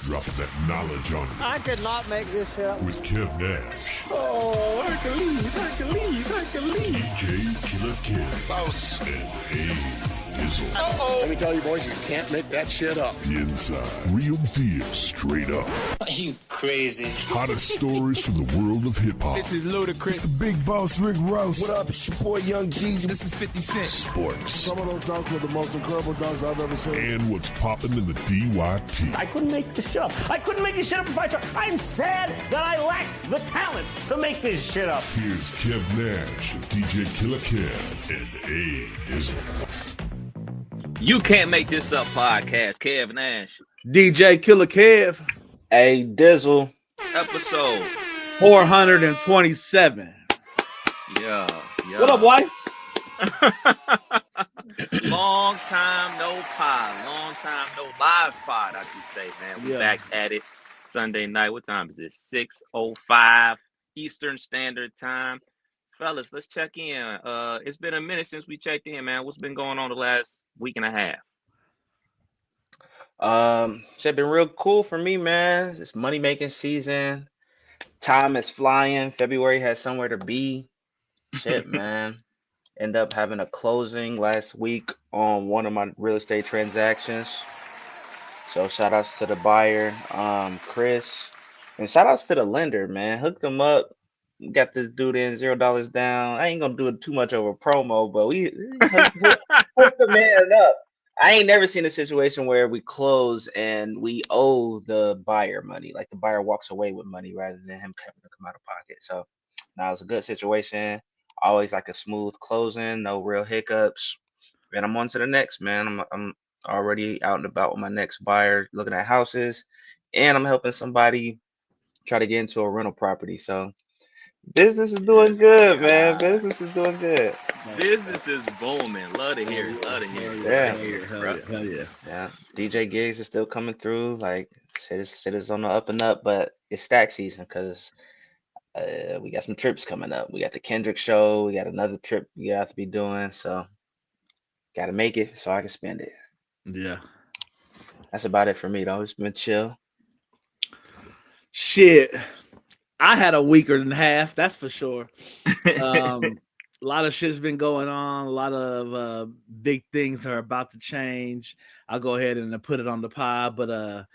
Dropping that knowledge on you. I could not make this shit up. With Kev Nash. Oh, Hercules. DJ Killer Kev. Boss. And Dizzle. Uh-oh. Let me tell you, boys, you can't make that shit up. The Inside. Real deal, straight up. Are you crazy? Hottest stories from the world of hip-hop. This is Ludacris. It's the Big Boss Rick Ross. What up? It's your boy Young Jeezy. This is 50 Cent. Sports. Some of those dunks were the most incredible dunks I've ever seen. And what's popping in the DYT. I couldn't make this shit up. I couldn't make this shit up if I tried. I'm sad that I lack the talent to make this shit up. Here's Kev Nash, DJ Killer Kev, and Dizzle. You Can't Make This Up podcast, Kev Nash. DJ Killer Kev. Hey, Dizzle. Episode 427. Yeah. What up, wife? Long time no pod. Long time no live pod, I should say, man. We're back at it Sunday night. What time is this? 6:05 Eastern Standard Time. Fellas, let's check in. It's been a minute since we checked in, man. What's been going on the last week and a half? Shit been real cool for me, man. It's money making season. Time is flying. February has somewhere to be. Shit, man. End up having a closing last week on one of my real estate transactions. So shout outs to the buyer, Chris, and shout outs to the lender, man. Hooked them up. Got this dude in $0 down. I ain't gonna do it too much of a promo, but we hooked the man up. I ain't never seen a situation where we close and we owe the buyer money. Like the buyer walks away with money rather than him having to come out of pocket. So now it's a good situation. Always like a smooth closing, no real hiccups. And I'm on to the next, man. I'm already out and about with my next buyer, looking at houses, and I'm helping somebody try to get into a rental property. So business is doing good, man. Business is doing good. Business is booming. Love to hear it. Love to hear it. Yeah. Hell yeah. Yeah. DJ gigs is still coming through. Like shit is on the up and up, but it's stack season because we got some trips coming up. We got the Kendrick show. We got another trip you have to be doing. So got to make it so I can spend it. Yeah. That's about it for me, though. It's been chill. Shit. I had a weaker than half, that's for sure. A lot of shit's been going on. A lot of big things are about to change. I'll go ahead and put it on the pod, but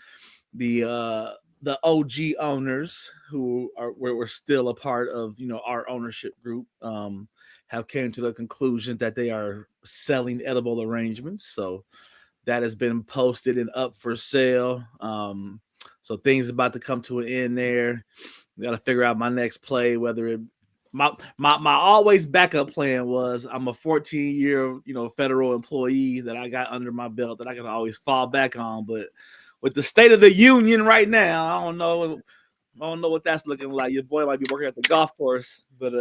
the OG owners who were still a part of our ownership group have came to the conclusion that they are selling edible arrangements. So that has been posted and up for sale. So things about to come to an end there. Got to figure out my next play, whether it my always backup plan was I'm a 14-year federal employee that I got under my belt that I can always fall back on. But with the state of the union right now, I don't know what that's looking like. Your boy might be working at the golf course, but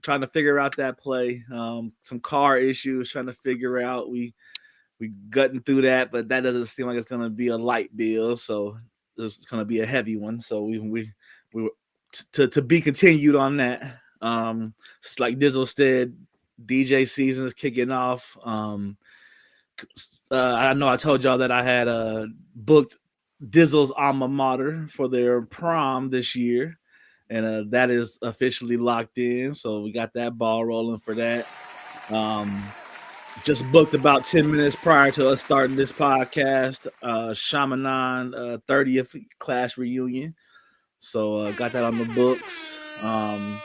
trying to figure out that play. Some car issues, trying to figure out. We gutting through that, but that doesn't seem like it's gonna be a light bill, so it's gonna be a heavy one. So we were to be continued on that. It's like Dizzle said, DJ season is kicking off. I know I told y'all that I had booked Dizzle's alma mater for their prom this year, and that is officially locked in. So we got that ball rolling for that. Just booked about 10 minutes prior to us starting this podcast, Shamanan 30th class reunion. So got that on the books. I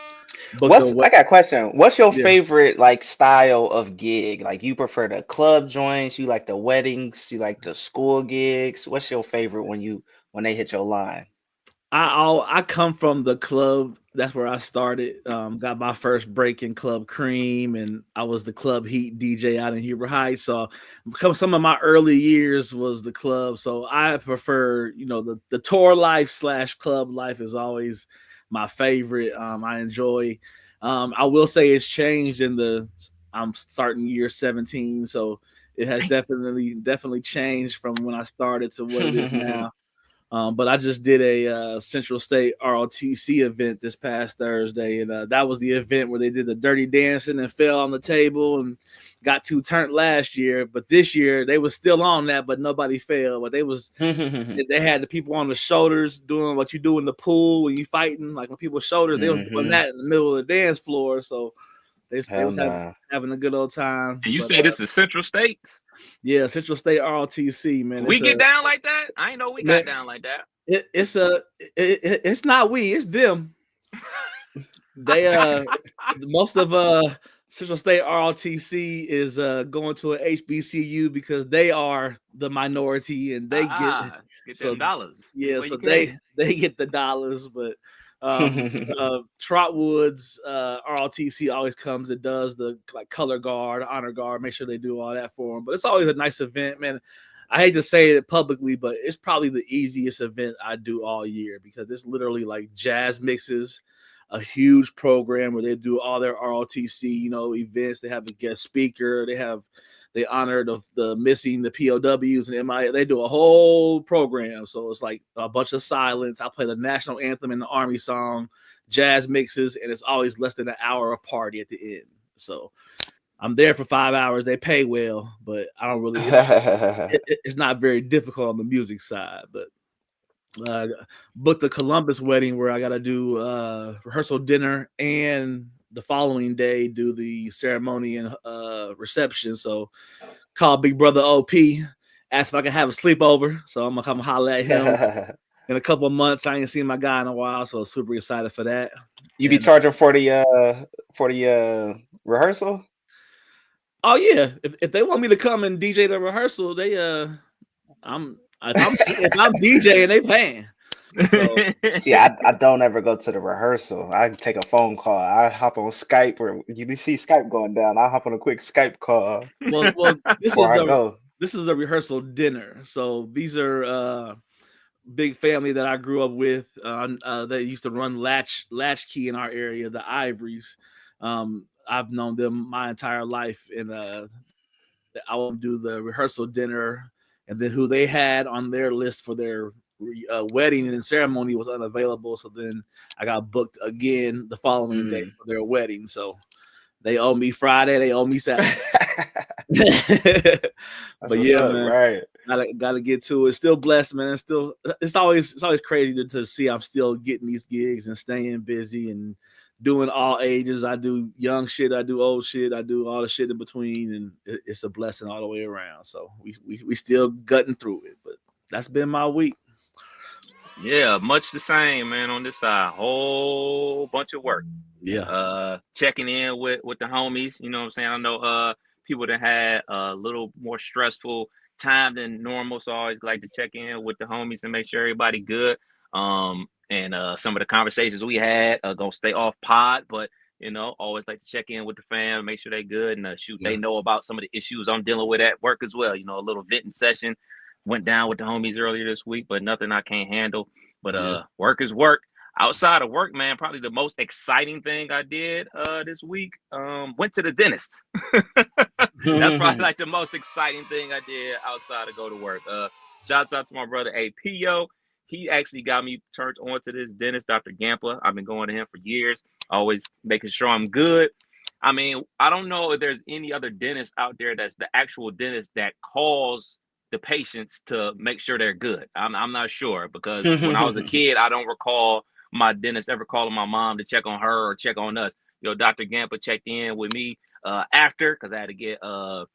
got a question. What's your favorite style of gig? Like you prefer the club joints, you like the weddings, you like the school gigs. What's your favorite when they hit your line? I come from the club. That's where I started. Got my first break in Club Cream, and I was the Club Heat DJ out in Huber Heights. So some of my early years was the club. So I prefer, the tour life / club life is always my favorite. I enjoy. I will say it's changed I'm starting year 17, so it has definitely changed from when I started to what it is now. But I just did a Central State ROTC event this past Thursday, and that was the event where they did the dirty dancing and fell on the table and got too turned last year. But this year they was still on that, but nobody fell. But they had the people on the shoulders doing what you do in the pool when you fighting, like when people's shoulders. They was doing that in the middle of the dance floor, so they was having a good old time. And you say this is Central States? Yeah, Central State ROTC, man. We get down like that? I ain't know we got down like that. It's not we, it's them. They most of Central State ROTC is going to an HBCU because they are the minority and they get them dollars. Yeah, so they get the dollars, but Trotwood's ROTC always comes and does the color guard, honor guard, make sure they do all that for them. But it's always a nice event, man. I hate to say it publicly, but it's probably the easiest event I do all year because it's literally like jazz mixes, a huge program where they do all their ROTC, events. They have a guest speaker. They honor the missing, the POWs and MIA. They do a whole program. So it's like a bunch of silence. I play the national anthem and the Army song, jazz mixes, and it's always less than an hour of party at the end. So I'm there for 5 hours. They pay well, but I don't really. It's not very difficult on the music side. But booked the Columbus wedding where I got to do rehearsal dinner and the following day do the ceremony and reception. So called Big Brother OP, asked if I could have a sleeper. So I'm gonna come holler at him in a couple of months. I ain't seen my guy in a while, so super excited for that. You be charging for the rehearsal? Oh yeah, if they want me to come and DJ the rehearsal, they if I'm DJing, they paying. So. See, I don't ever go to the rehearsal. I take a phone call. I hop on Skype, or you see Skype going down. I hop on a quick Skype call. Well, this is a rehearsal dinner. So these are big family that I grew up with. They used to run Latchkey in our area, the Ivories. I've known them my entire life, and I will do the rehearsal dinner, and then who they had on their list for their wedding and ceremony was unavailable. So then I got booked again the following day for their wedding. So they owe me Friday, they owe me Saturday. But yeah, man, right. Gotta get to it. Still blessed, man. It's always crazy to see I'm still getting these gigs and staying busy and doing all ages. I do young shit, I do old shit, I do all the shit in between, and it's a blessing all the way around. So we still gutting through it, but that's been my week. Yeah, much the same, man. On this side, whole bunch of work. Yeah. Checking in with the homies. You know what I'm saying? I know people that had a little more stressful time than normal, so I always like to check in with the homies and make sure everybody good. And some of the conversations we had gonna stay off pod, but always like to check in with the fam, make sure they good, and they know about some of the issues I'm dealing with at work as well. A little venting session went down with the homies earlier this week, but nothing I can't handle. But work is work. Outside of work, man, probably the most exciting thing I did this week, went to the dentist. That's probably like the most exciting thing I did outside of go to work. Shouts out to my brother APO. He actually got me turned on to this dentist, Dr. Gampler. I've been going to him for years, always making sure I'm good. I mean, I don't know if there's any other dentist out there that's the actual dentist that calls the patients to make sure they're good. I'm not sure, because when I was a kid, I don't recall my dentist ever calling my mom to check on her or check on us. Dr. Gampler checked in with me after, because I had to get a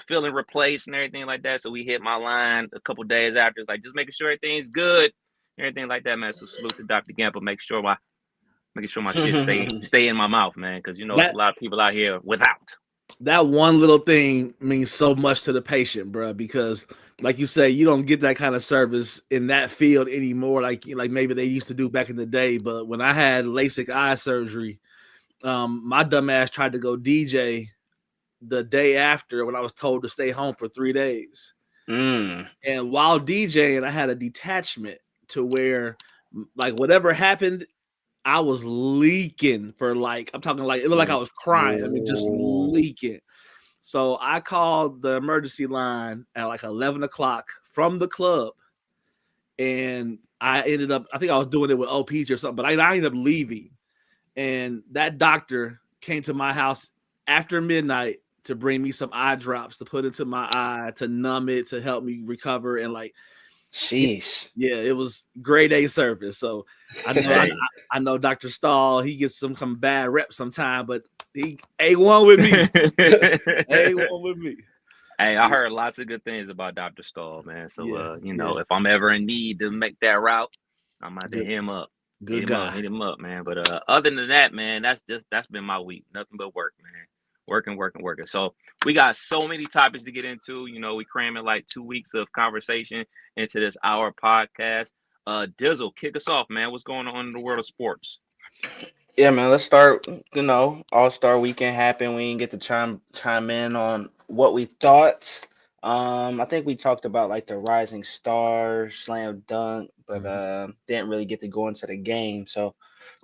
filling replaced and everything like that. So we hit my line a couple days after. It's like, just making sure everything's good, everything like that, man. So salute to Dr. Gampler, making sure my shit stay in my mouth, man, because there's a lot of people out here without. That one little thing means so much to the patient, bro, because like you say, you don't get that kind of service in that field anymore, like maybe they used to do back in the day. But when I had LASIK eye surgery, my dumb ass tried to go DJ the day after when I was told to stay home for 3 days. And while DJing, I had a detachment to where, like, whatever happened, I was leaking for I'm talking it looked like I was crying. I mean, just leaking. So I called the emergency line at 11 o'clock from the club and I think I was doing it with OPs or something, but I ended up leaving. And that doctor came to my house after midnight to bring me some eye drops to put into my eye to numb it, to help me recover. And like, sheesh. Yeah, it was grade A service. So I know Dr. Stahl, he gets some bad rep sometime, but he A1 with me. A1 with me. Hey, I heard lots of good things about Dr. Stahl, man. So, if I'm ever in need to make that route, I'm going to hit him up. Good guy. Hit him up, man. But other than that, man, that's been my week. Nothing but work, man. Working. So we got so many topics to get into. We cramming like 2 weeks of conversation into this hour podcast. Dizzle, kick us off, man. What's going on in the world of sports? Yeah, man. Let's start. All-Star Weekend happened. We didn't get to chime in on what we thought. I think we talked about like the Rising Stars, Slam Dunk, but didn't really get to go into the game. So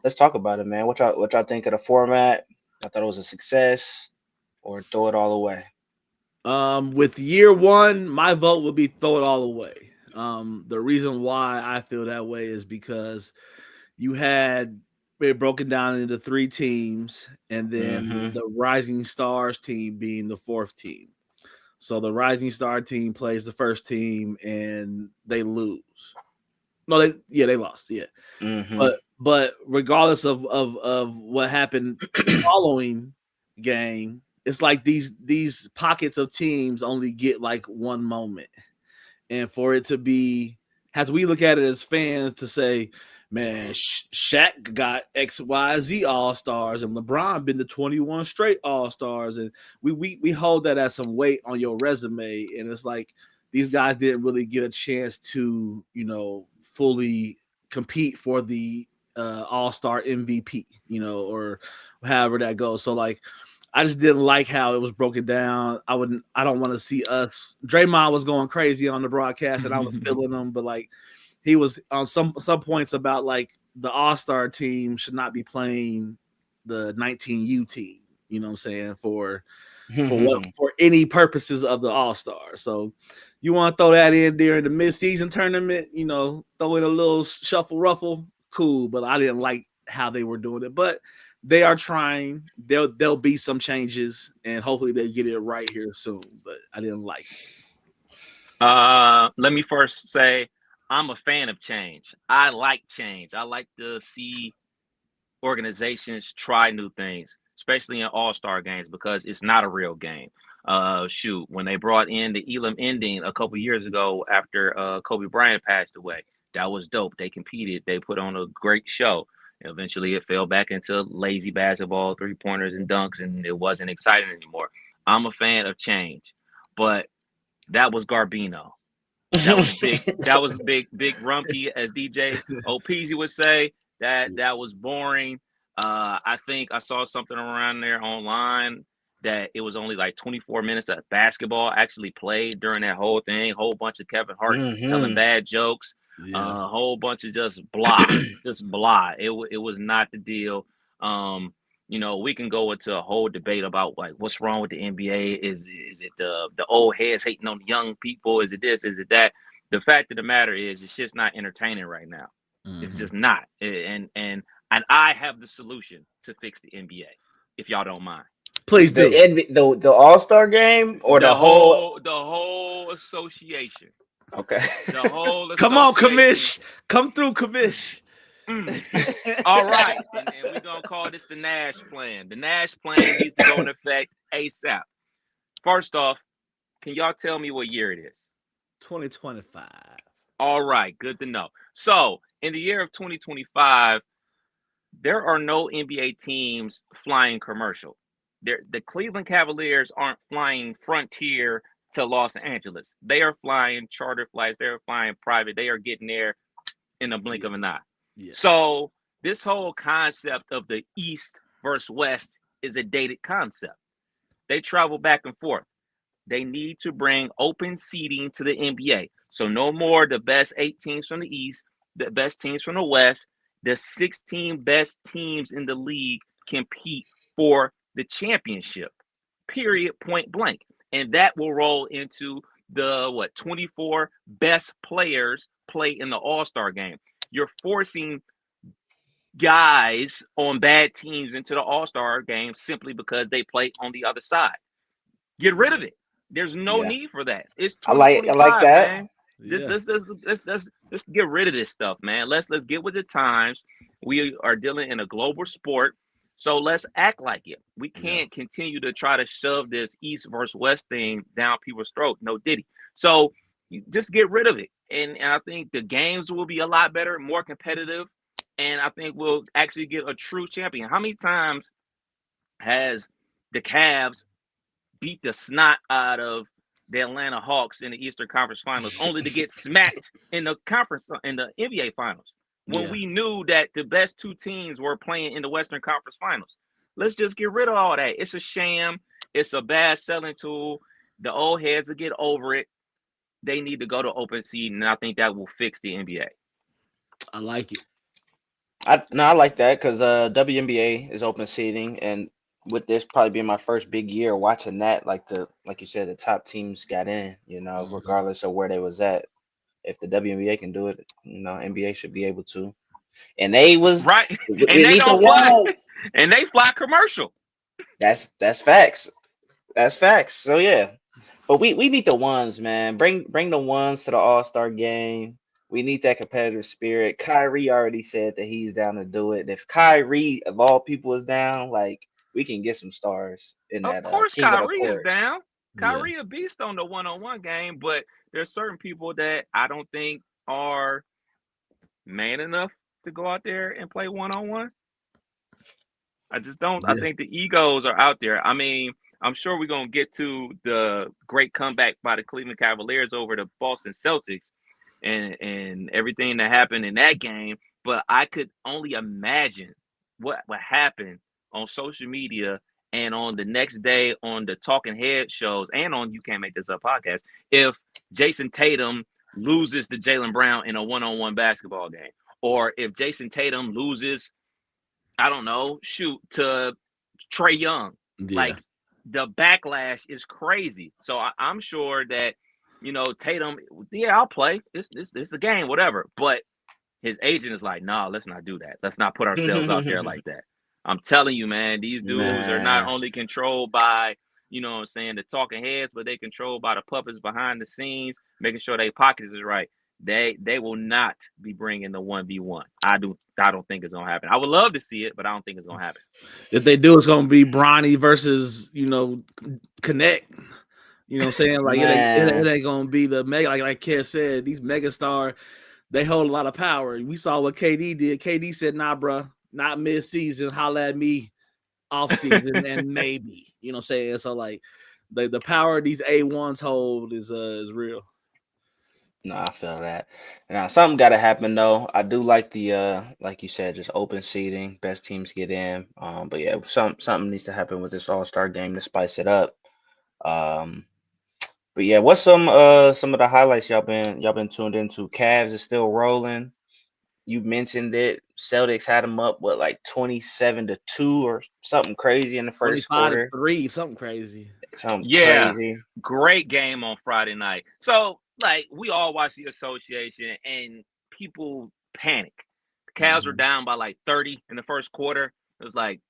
let's talk about it, man. What y'all think of the format? I thought it was a success, or throw it all away. With year one, my vote would be throw it all away. The reason why I feel that way is because you had it broken down into 3 teams, and then the Rising Stars team being the 4th team. So the Rising Star team plays the first team and they lose. No, they lost. Yeah. But regardless of what happened following game, it's like these pockets of teams only get like one moment. And for it to be, as we look at it as fans, to say, man, Shaq got XYZ All-Stars and LeBron been to 21 straight All-Stars, and we hold that as some weight on your resume. And it's like these guys didn't really get a chance to, fully compete for the All-Star MVP, or however that goes. So like, I just didn't like how it was broken down. I don't want to see us. Draymond was going crazy on the broadcast, and I was feeling him, but like, he was on some points about like the All-Star team should not be playing the 19U team. You know what I'm saying? For any purposes of the All-Star. So you want to throw that in during the mid-season tournament, throw in a little shuffle ruffle, cool. But I didn't like how they were doing it. But they are trying. There'll be some changes, and hopefully they get it right here soon. But I didn't like it. Let me first say, I'm a fan of change. I like change. I like to see organizations try new things, especially in all-star games, because it's not a real game. When they brought in the Elam ending a couple years ago after Kobe Bryant passed away, that was dope. They competed. They put on a great show. Eventually, it fell back into lazy basketball, 3-pointers and dunks, and it wasn't exciting anymore. I'm a fan of change, but that was Garbino. That was big. That was big rumpy, as DJ O'Peasy would say. That was boring. I think I saw something around there online that it was only like 24 minutes of basketball actually played during that whole thing. Whole bunch of Kevin Hart telling bad jokes. A whole bunch of just blah. It was not the deal. We can go into a whole debate about like what's wrong with the NBA. Is it the old heads hating on the young people? Is it this? Is it that? The fact of the matter is, it's just not entertaining right now. It's just not. And I have the solution to fix the NBA, if y'all don't mind. Please do. The All-Star game or the whole association. Okay. The whole association. Come on, Kamish. Come through, Kamish. All right, and we're gonna call this the Nash plan. The Nash plan needs to go in effect ASAP. First off, can y'all tell me what year it is? 2025. All right, good to know. So, in the year of 2025, there are no NBA teams flying commercial. The Cleveland Cavaliers aren't flying Frontier to Los Angeles. They are flying charter flights. They are flying private. They are getting there in a blink of an eye. Yeah. So this whole concept of the East versus West is a dated concept. They travel back and forth. They need to bring open seating to the NBA. So no more the best 8 teams from the East, the best teams from the West. The 16 best teams in the league compete for the championship, period, point blank. And that will roll into the 24 best players play in the All-Star game. You're forcing guys on bad teams into the All-Star game simply because they play on the other side. Get rid of it. There's no need for that. It's I like that. Man. Let's get rid of this stuff, man. Let's get with the times. We are dealing in a global sport, so let's act like it. We can't continue to try to shove this East versus West thing down people's throat. No diddy. So just get rid of it, and I think the games will be a lot better, more competitive, and I think we'll actually get a true champion. How many times has the Cavs beat the snot out of the Atlanta Hawks in the Eastern Conference Finals, only to get smacked in the NBA Finals when we knew that the best two teams were playing in the Western Conference Finals? Let's just get rid of all that. It's a sham. It's a bad selling tool. The old heads will get over it. They need to go to open seeding, and I think that will fix the NBA. I like it. I like that because WNBA is open seeding, and with this probably being my first big year watching that, like you said, the top teams got in, regardless of where they was at. If the WNBA can do it, NBA should be able to. And they was right, and they don't fly, and they fly commercial. That's facts. That's facts. So yeah, but we need the ones, man. Bring the ones to the All-Star game. We need that competitive spirit. Kyrie already said that he's down to do it. If Kyrie of all people is down, like, we can get some stars in that. Of course, Kyrie is down. Kyrie a beast on the one-on-one game, but there's certain people that I don't think are man enough to go out there and play one-on-one. I just don't. I think the egos are out there. I mean, I'm sure we're going to get to the great comeback by the Cleveland Cavaliers over the Boston Celtics and everything that happened in that game, but I could only imagine what happened on social media and on the next day on the Talking Head shows and on You Can't Make This Up podcast if Jason Tatum loses to Jaylen Brown in a one-on-one basketball game, or if Jason Tatum loses, I don't know, to Trae Young. Like, the backlash is crazy. So I'm sure that, Tatum, I'll play. It's a game, whatever. But his agent is like, nah, let's not do that. Let's not put ourselves out there like that. I'm telling you, man, these dudes are not only controlled by, the talking heads, but they controlled by the puppets behind the scenes, making sure their pockets is right. They will not be bringing the 1v1. I don't think it's gonna happen. I would love to see it, but I don't think it's gonna happen. If they do, it's gonna be Bronny versus Connect. You know what I'm saying? Like, it ain't gonna be the mega. Like Kev said, these megastar, they hold a lot of power. We saw what KD did. KD said, "Nah, bro, not mid-season. Holla at me off-season and maybe." You know what I'm saying? So, like, the power these A1s hold is real. No, I feel that. Now, something got to happen though. I do like the like you said, just open seating, best teams get in. But yeah, something needs to happen with this All-Star game to spice it up. But yeah, what's some of the highlights y'all been tuned into? Cavs is still rolling. You mentioned it. Celtics had them up like 27-2 or something crazy in the first quarter. 25-3, something crazy. Crazy. Great game on Friday night. So, like, we all watch the association and people panic. The Cavs were down by like 30 in the first quarter. It was like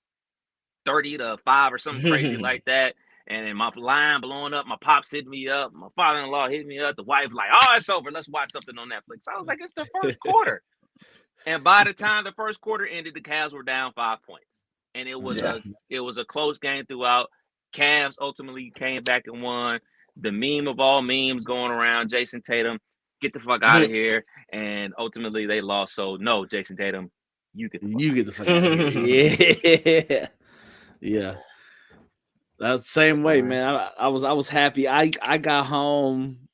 30-5 or something crazy like that. And then my line blowing up. My pops hit me up. My father-in-law hit me up. The wife like, "Oh, it's over. Let's watch something on Netflix." I was like, it's the first quarter. And by the time the first quarter ended, the Cavs were down 5 points. And it was a close game throughout. Cavs ultimately came back and won. The meme of all memes going around, Jason Tatum, get the fuck out of here. And ultimately they lost. So no, Jason Tatum, you get the fuck out of here. Yeah. That's the same way, man. I was happy. I got home,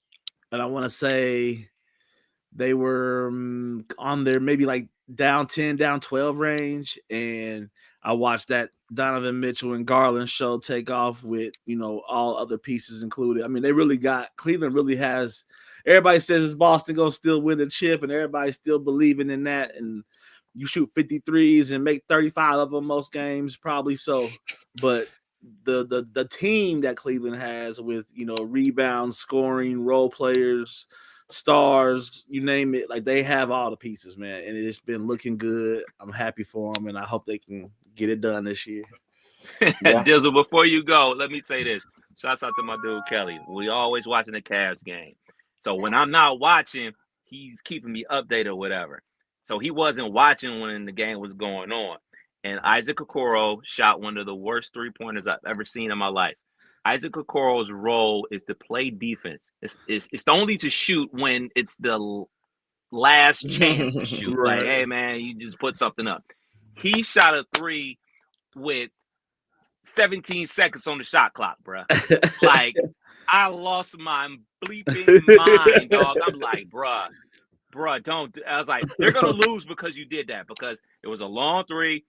and I want to say they were on their maybe like down 10, down 12 range, and I watched that Donovan Mitchell and Garland show take off with, all other pieces included. I mean, Cleveland really has, everybody says it's Boston going to still win the chip, and everybody's still believing in that. And you shoot 53s and make 35 of them most games, probably so. But the team that Cleveland has with rebounds, scoring, role players, stars, you name it. Like they have all the pieces, man, and it's been looking good. I'm happy for them, and I hope they can get it done this year. Yeah. Dizzle, before you go, let me say this. Shouts out to my dude Kelly. We always watching the Cavs game. So when I'm not watching, he's keeping me updated or whatever. So he wasn't watching when the game was going on. And Isaac Okoro shot one of the worst three-pointers I've ever seen in my life. Isaac Okoro's role is to play defense. It's only to shoot when it's the last chance to shoot. Right. Like, hey, man, you just put something up. He shot a three with 17 seconds on the shot clock, bro. Like, I lost my bleeping mind, dog. I'm like, bruh, don't. I was like, they're going to lose because you did that, because it was a long three,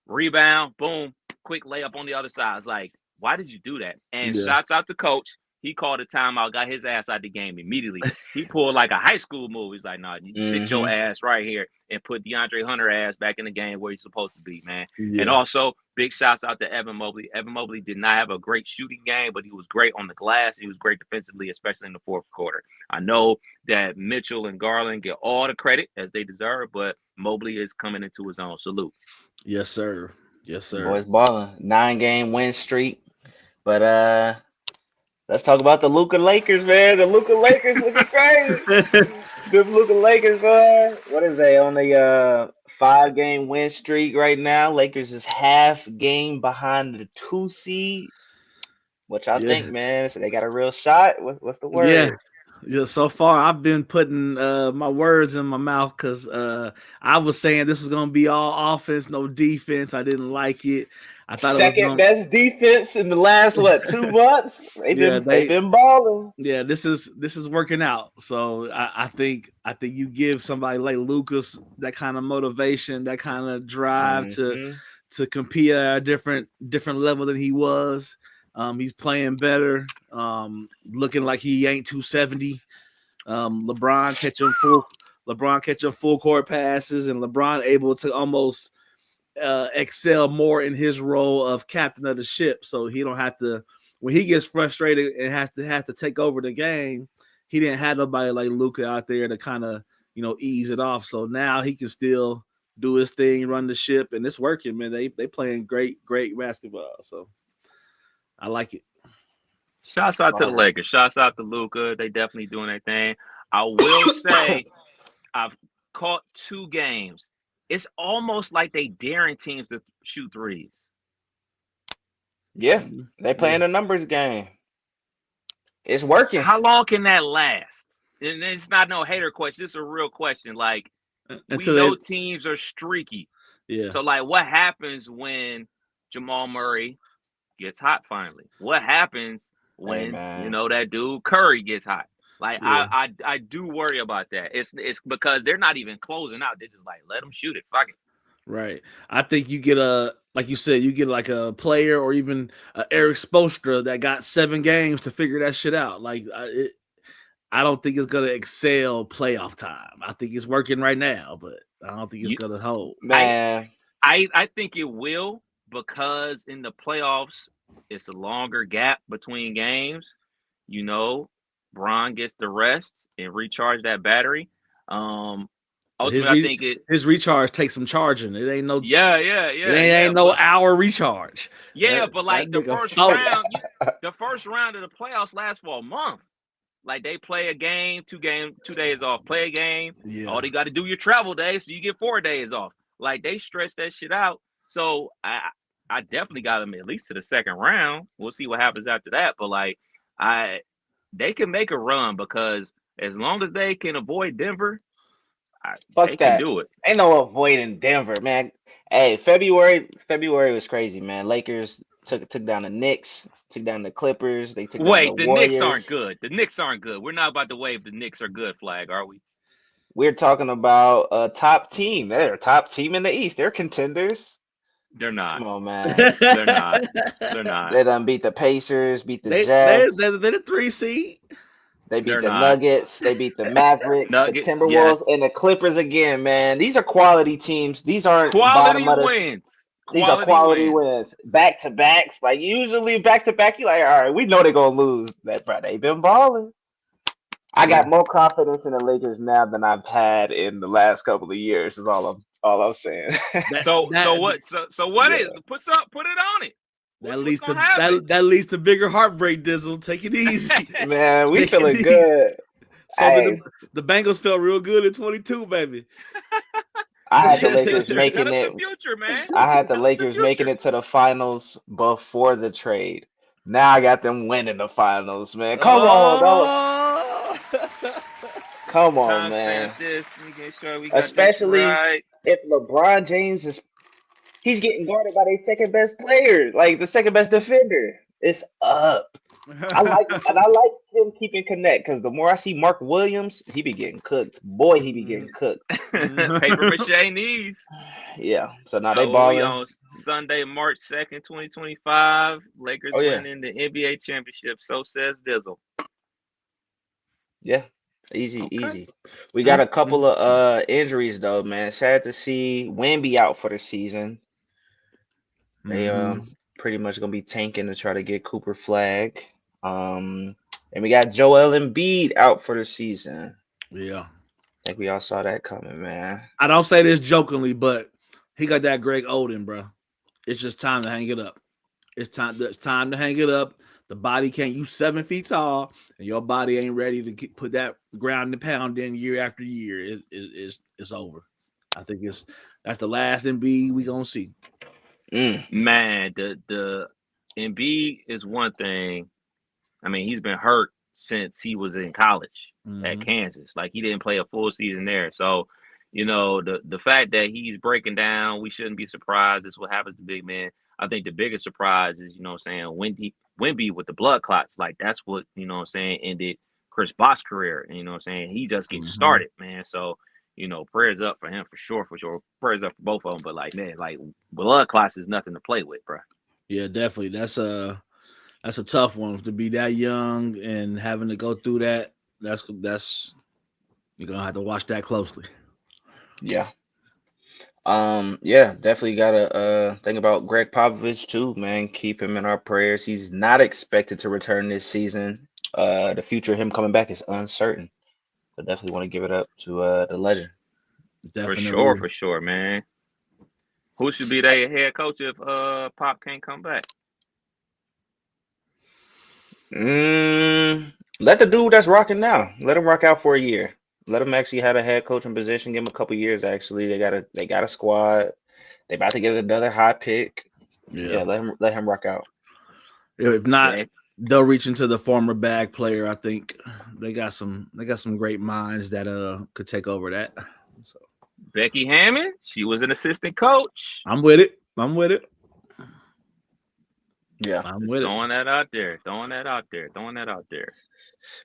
rebound, boom, quick layup on the other side. I was like, why did you do that? And shouts out to coach. He called a timeout, got his ass out of the game immediately. He pulled like a high school move. He's like, nah, you sit your ass right here and put DeAndre Hunter ass back in the game where he's supposed to be, man. Yeah. And also, big shouts out to Evan Mobley. Evan Mobley did not have a great shooting game, but he was great on the glass. He was great defensively, especially in the fourth quarter. I know that Mitchell and Garland get all the credit as they deserve, but Mobley is coming into his own. Salute. Yes, sir. Yes, sir. Boys balling. 9-game win streak. But let's talk about the Luka Lakers, man. The Luka Lakers looking crazy. The Luka Lakers, what is they on the 5-game win streak right now? Lakers is half game behind the 2 seed. What y'all think, man? So they got a real shot. What's the word? Yeah. So far, I've been putting my words in my mouth because I was saying this was going to be all offense, no defense. I didn't like it. I thought second best defense in the last 2 months. They've been balling. Yeah, this is working out. So I think you give somebody like Lucas that kind of motivation, that kind of drive to compete at a different level than he was. He's playing better. Looking like he ain't 270. LeBron catching full court passes, and LeBron able to almost excel more in his role of captain of the ship, so he don't have to, when he gets frustrated and has to take over the game, he didn't have nobody like Luka out there to kind of ease it off. So now he can still do his thing, run the ship, and it's working, man. They playing great basketball, so I like it. Shouts out to the Lakers. Shouts out to Luka. They definitely doing their thing. I will say I've caught 2 games. It's almost like they daring teams to shoot threes. Yeah, they playing a numbers game. It's working. How long can that last? And it's not no hater question. It's a real question. Like, we know teams are streaky. Yeah. So, like, what happens when Jamal Murray gets hot finally? What happens when, that dude Curry gets hot? Like, I do worry about that. It's because they're not even closing out. They're just like, let them shoot it. Fuck it. Right. I think you get like you said, you get like a player or even Eric Spoelstra that got 7 games to figure that shit out. Like, I don't think it's going to excel playoff time. I think it's working right now, but I don't think it's going to hold. Man. I think it will, because in the playoffs, it's a longer gap between games. Bron gets the rest and recharge that battery. Ultimately, I think his recharge takes some charging. It ain't no It ain't no hour recharge. Yeah, but like the first round, the first round of the playoffs lasts for a month. Like, they play a game, 2 days off. Play a game. Yeah. All they got to do your travel days, so you get 4 days off. Like, they stretch that shit out. So I definitely got them at least to the second round. We'll see what happens after that. But like, they can make a run, because as long as they can avoid Denver, they can do it. Ain't no avoiding Denver, man. Hey, February was crazy, man. Lakers took down the Knicks, took down the Clippers. They took down the Warriors. Knicks aren't good. The Knicks aren't good. We're not about to wave the Knicks are good flag, are we? We're talking about a top team. They're a top team in the East. They're contenders. They're not. Come on, man. They're not. They're not. They done beat the Pacers, beat the Jazz. They're the 3 seed. They beat the Nuggets. They beat the Mavericks, the Timberwolves, and the Clippers again, man. These are quality teams. These aren't quality wins. These are quality wins. Back to backs. Like usually back to back, you like, all right, we know they're gonna lose. That Friday. They've been balling. I got more confidence in the Lakers now than I've had in the last couple of years. Is all I'm saying. So what is put it on it. That leads to bigger heartbreak, Dizzle. Take it easy. Man, we feeling good. So the Bengals felt real good at 22, baby. I had the Lakers making it. Future, man. I had the Lakers making it to the finals before the trade. Now I got them winning the finals, man. Come on, come on, man. Especially if LeBron James he's getting guarded by their second best player, like the second best defender. It's up. I like him keeping connect because the more I see Mark Williams, he be getting cooked. Boy, he be getting cooked. Paper mache knees. Yeah. So now they balling. On Sunday, March 2nd, 2025, Lakers winning the NBA championship. So says Dizzle. Yeah. Easy. We got a couple of injuries though, man. Sad to see Wemby out for the season. They pretty much gonna be tanking to try to get Cooper Flag. And we got Joel Embiid out for the season. Yeah. I think we all saw that coming, man. I don't say this jokingly, but he got that Greg Oden, bro. It's just time to hang it up. It's time to hang it up. The body can't. You 7 feet tall, and your body ain't ready to put that ground and pound in year after year. It's over. I think that's the last Embiid we gonna see. Man, the Embiid is one thing. I mean, he's been hurt since he was in college at Kansas. Like he didn't play a full season there. So, the fact that he's breaking down, we shouldn't be surprised. This is what happens to big men. I think the biggest surprise is, Wemby with the blood clots. Like that's what, ended Chris Bosh's career. And he just getting started, man. So, prayers up for him for sure. Prayers up for both of them. But like, man, like blood clots is nothing to play with, bro. Yeah, definitely. That's a tough one to be that young and having to go through that. That's you're gonna have to watch that closely. Yeah. Yeah, definitely gotta think about Greg Popovich too, man. Keep him in our prayers. He's not expected to return this season. The future of him coming back is uncertain. But definitely want to give it up to the legend. Definitely. For sure, man. Who should be their head coach if Pop can't come back? Let the dude that's rocking now. Let him rock out for a year. Let him actually have a head coaching position. Give him a couple years. Actually, they got a squad. They about to get another high pick. Yeah, let him rock out. If not, they'll reach into the former bag player. I think they got some great minds that could take over that. So Becky Hammond, she was an assistant coach. I'm with it. Yeah, I'm with throwing that out there.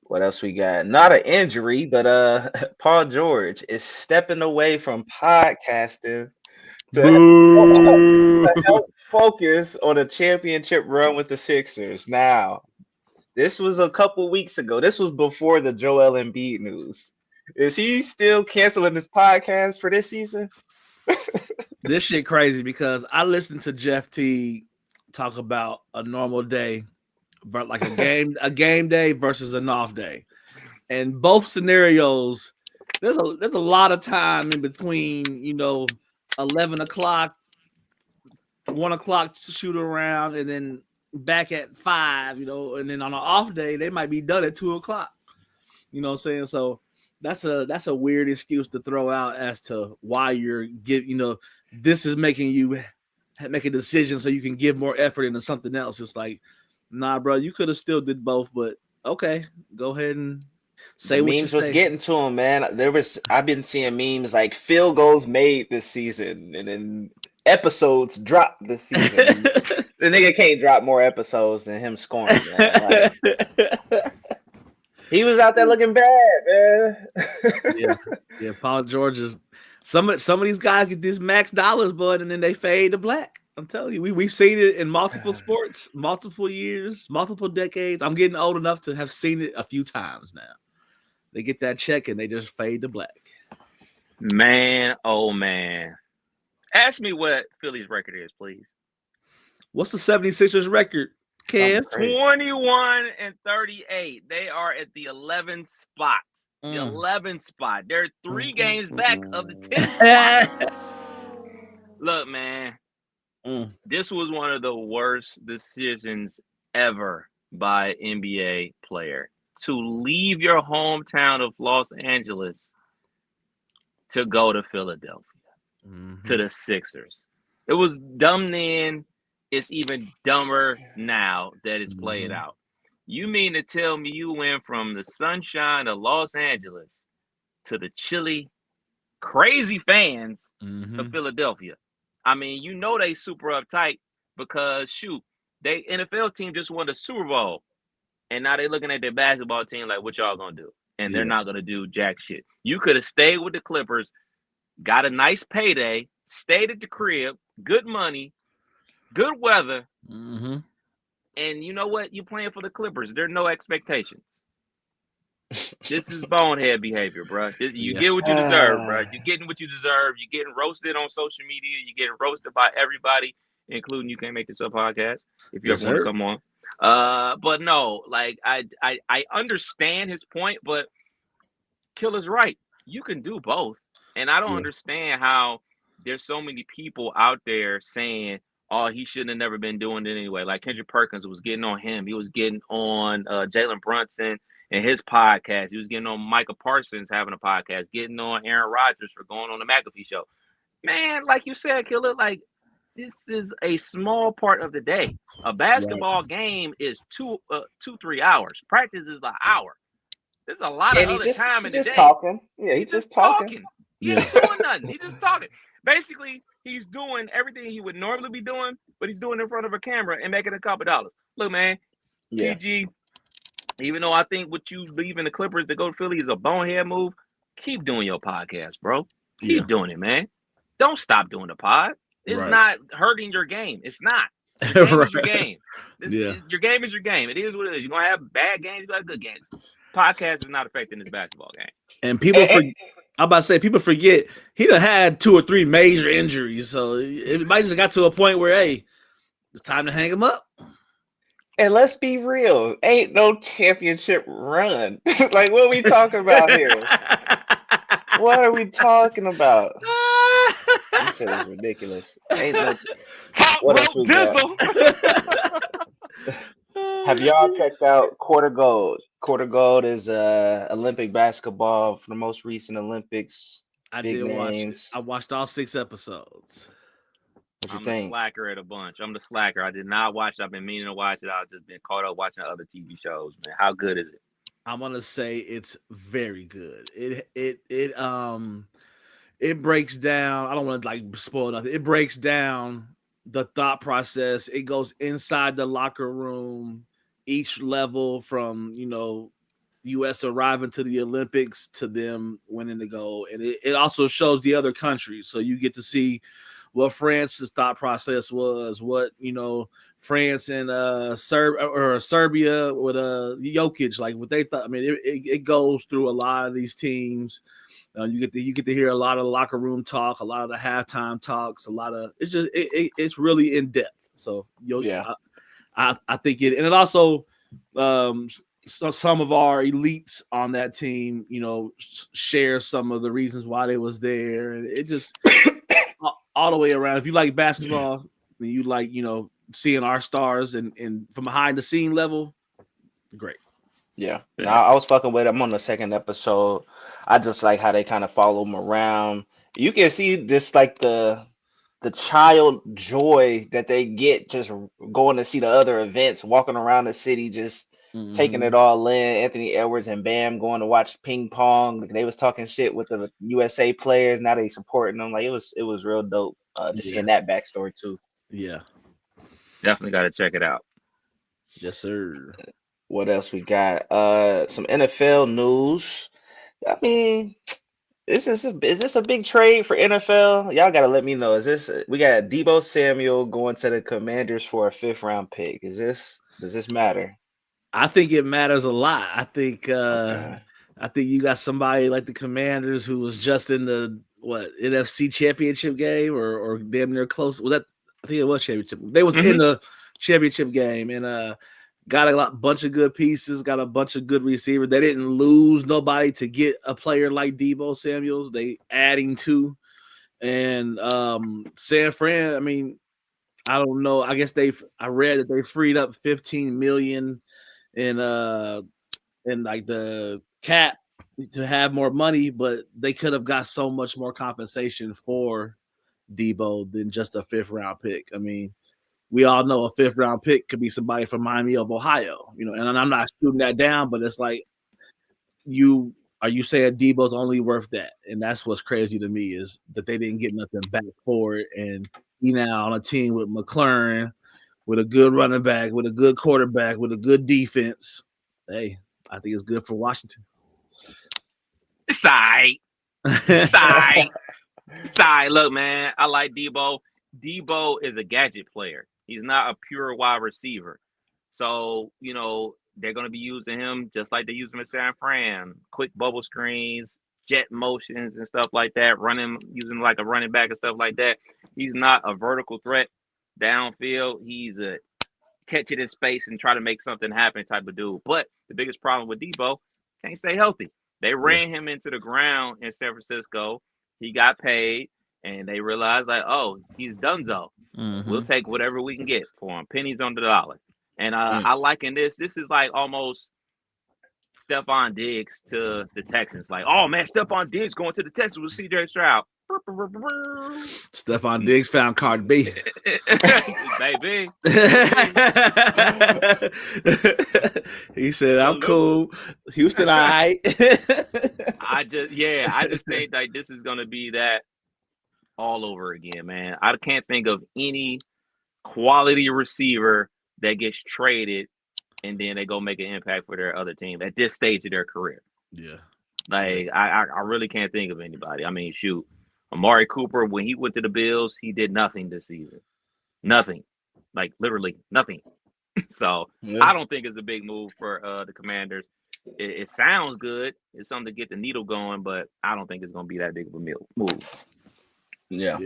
What else we got? Not an injury, but Paul George is stepping away from podcasting to help focus on a championship run with the Sixers. Now, this was a couple weeks ago. This was before the Joel Embiid news. Is he still canceling his podcast for this season? This shit crazy because I listened to Jeff Teague talk about a normal day, but like a game day versus an off day, and both scenarios, there's a lot of time in between. 11 o'clock, 1 o'clock to shoot around, and then back at 5. And then on an off day they might be done at 2 o'clock. You know what I'm saying? So that's a weird excuse to throw out as to why you're this is making you make a decision so you can give more effort into something else. It's like, nah, bro, you could have still did both, but okay, go ahead and say what you memes was getting to him, man. I've been seeing memes like field goals made this season, and then episodes dropped this season. The nigga can't drop more episodes than him scoring, man. Like, he was out there looking bad, man. Yeah. Paul George is. Some of these guys get this max dollars, bud, and then they fade to black. I'm telling you, we've seen it in multiple sports, multiple years, multiple decades. I'm getting old enough to have seen it a few times now. They get that check and they just fade to black. Man, oh man. Ask me what Philly's record is, please. What's the 76ers record, Kev? 21-38. They are at the 11th spot. The 11th spot. They're 3 games back of the 10th spot. Look, man, this was one of the worst decisions ever by an NBA player. To leave your hometown of Los Angeles to go to Philadelphia, to the Sixers. It was dumb then. It's even dumber now that it's played out. You mean to tell me you went from the sunshine of Los Angeles to the chilly, crazy fans of Philadelphia? I mean, you know they super uptight because, shoot, they NFL team just won the Super Bowl. And now they looking at their basketball team like, what y'all going to do? And they're not going to do jack shit. You could have stayed with the Clippers, got a nice payday, stayed at the crib, good money, good weather. And you know what? You're playing for the Clippers. There are no expectations. This is bonehead behavior, bro. You get what you deserve, bro. You're getting what you deserve. You're getting roasted on social media. You're getting roasted by everybody, including You Can't Make This Up podcast, if you ever want to come on. But no, like I understand his point, but Killer's right. You can do both. And I don't understand how there's so many people out there saying, oh, he shouldn't have never been doing it anyway. Like Kendrick Perkins was getting on him. He was getting on Jalen Brunson and his podcast. He was getting on Micah Parsons having a podcast, getting on Aaron Rodgers for going on the McAfee show. Man, like you said, Killer, like this is a small part of the day. A basketball game is 2-3 hours. Practice is an hour. There's a lot of other time in the day. Talking. Yeah, he's just talking. He ain't doing nothing. He's just talking. Basically, he's doing everything he would normally be doing, but he's doing it in front of a camera and making a couple dollars. Look, man, PG, even though I think what you leaving the Clippers to go to Philly is a bonehead move, keep doing your podcast, bro. Keep doing it, man. Don't stop doing the pod. It's not hurting your game. It's not. Your game is your game. Your game is your game. It is what it is. You're going to have bad games. You're going to have good games. Podcast is not affecting this basketball game. And people I'm about to say, people forget he done had 2 or 3 major injuries. So it might just got to a point where, hey, it's time to hang him up. And let's be real. Ain't no championship run. Like, what are we talking about here? What are we talking about? This shit is ridiculous. Ain't no... What else we got? Have y'all checked out Quarter Gold? Quarter Gold is Olympic basketball for the most recent Olympics. I did watch it. I watched all 6 episodes. What you I'm think? the slacker at a bunch. I'm the slacker. I did not watch it. I've been meaning to watch it. I've just been caught up watching other TV shows, man. How good is it? I'm gonna say it's very good. It breaks down. I don't want to like spoil nothing. It breaks down the thought process. It goes inside the locker room, each level from, you know, U.S. arriving to the Olympics to them winning the gold. And it also shows the other countries. So you get to see what France's thought process was, what, you know, France and Serbia with Jokic, like what they thought. I mean, it goes through a lot of these teams. You get to hear a lot of the locker room talk, a lot of the halftime talks, a lot of it's really in depth. So I think it, and it also some of our elites on that team, you know, share some of the reasons why they was there, and it just all the way around. If you like basketball, and you like, you know, seeing our stars and from behind the scene level, great. Yeah. No, I was fucking with them on the second episode. I just like how they kind of follow them around. You can see just like the child joy that they get just going to see the other events, walking around the city, just taking it all in. Anthony Edwards and Bam going to watch ping pong. They was talking shit with the USA players. Now they supporting them. Like it was real dope. Just seeing that backstory too. Yeah. Definitely got to check it out. Yes, sir. What else we got? Some NFL news. I mean, is this a big trade for NFL? Y'all gotta let me know. We got Deebo Samuel going to the Commanders for a 5th round pick. Does this matter? I think it matters a lot. I think I think you got somebody like the Commanders who was just in the NFC Championship game or damn near close. Was that? I think it was championship. They was in the championship game and got a bunch of good pieces. Got a bunch of good receivers. They didn't lose nobody to get a player like Deebo Samuels. They adding to and San Fran. I mean, I don't know. I guess I read that they freed up $15 million in like the cap to have more money, but they could have got so much more compensation for Deebo than just a 5th round pick. I mean, we all know a 5th round pick could be somebody from Miami of Ohio, and I'm not shooting that down, but it's like are you saying Deebo's only worth that? And that's what's crazy to me is that they didn't get nothing back for it. And he now on a team with McLaurin, with a good running back, with a good quarterback, with a good defense. Hey, I think it's good for Washington. It's all right. It's all right. It's all right. Look, man, I like Deebo. Deebo is a gadget player. He's not a pure wide receiver. So, they're going to be using him just like they use him in San Fran. Quick bubble screens, jet motions and stuff like that, using like a running back and stuff like that. He's not a vertical threat downfield. He's a catch it in space and try to make something happen type of dude. But the biggest problem with Deebo, can't stay healthy. They ran him into the ground in San Francisco. He got paid, and they realized, like, oh, he's donezo. We'll take whatever we can get for him. Pennies on the dollar. And I liken this. This is like almost Stephon Diggs to the Texans. Like, oh, man, Stephon Diggs going to the Texans with C.J. Stroud. Stephon Diggs found Cardi B. Baby. He said, I'm cool. Houston, all right. I just think like this is going to be that all over again, man. I can't think of any quality receiver that gets traded and then they go make an impact for their other team at this stage of their career. Yeah. Like, I really can't think of anybody. I mean, shoot. Amari Cooper, when he went to the Bills, he did nothing this season. Nothing. Like, literally nothing. So, I don't think it's a big move for the Commanders. It sounds good. It's something to get the needle going, but I don't think it's going to be that big of a move. Yeah.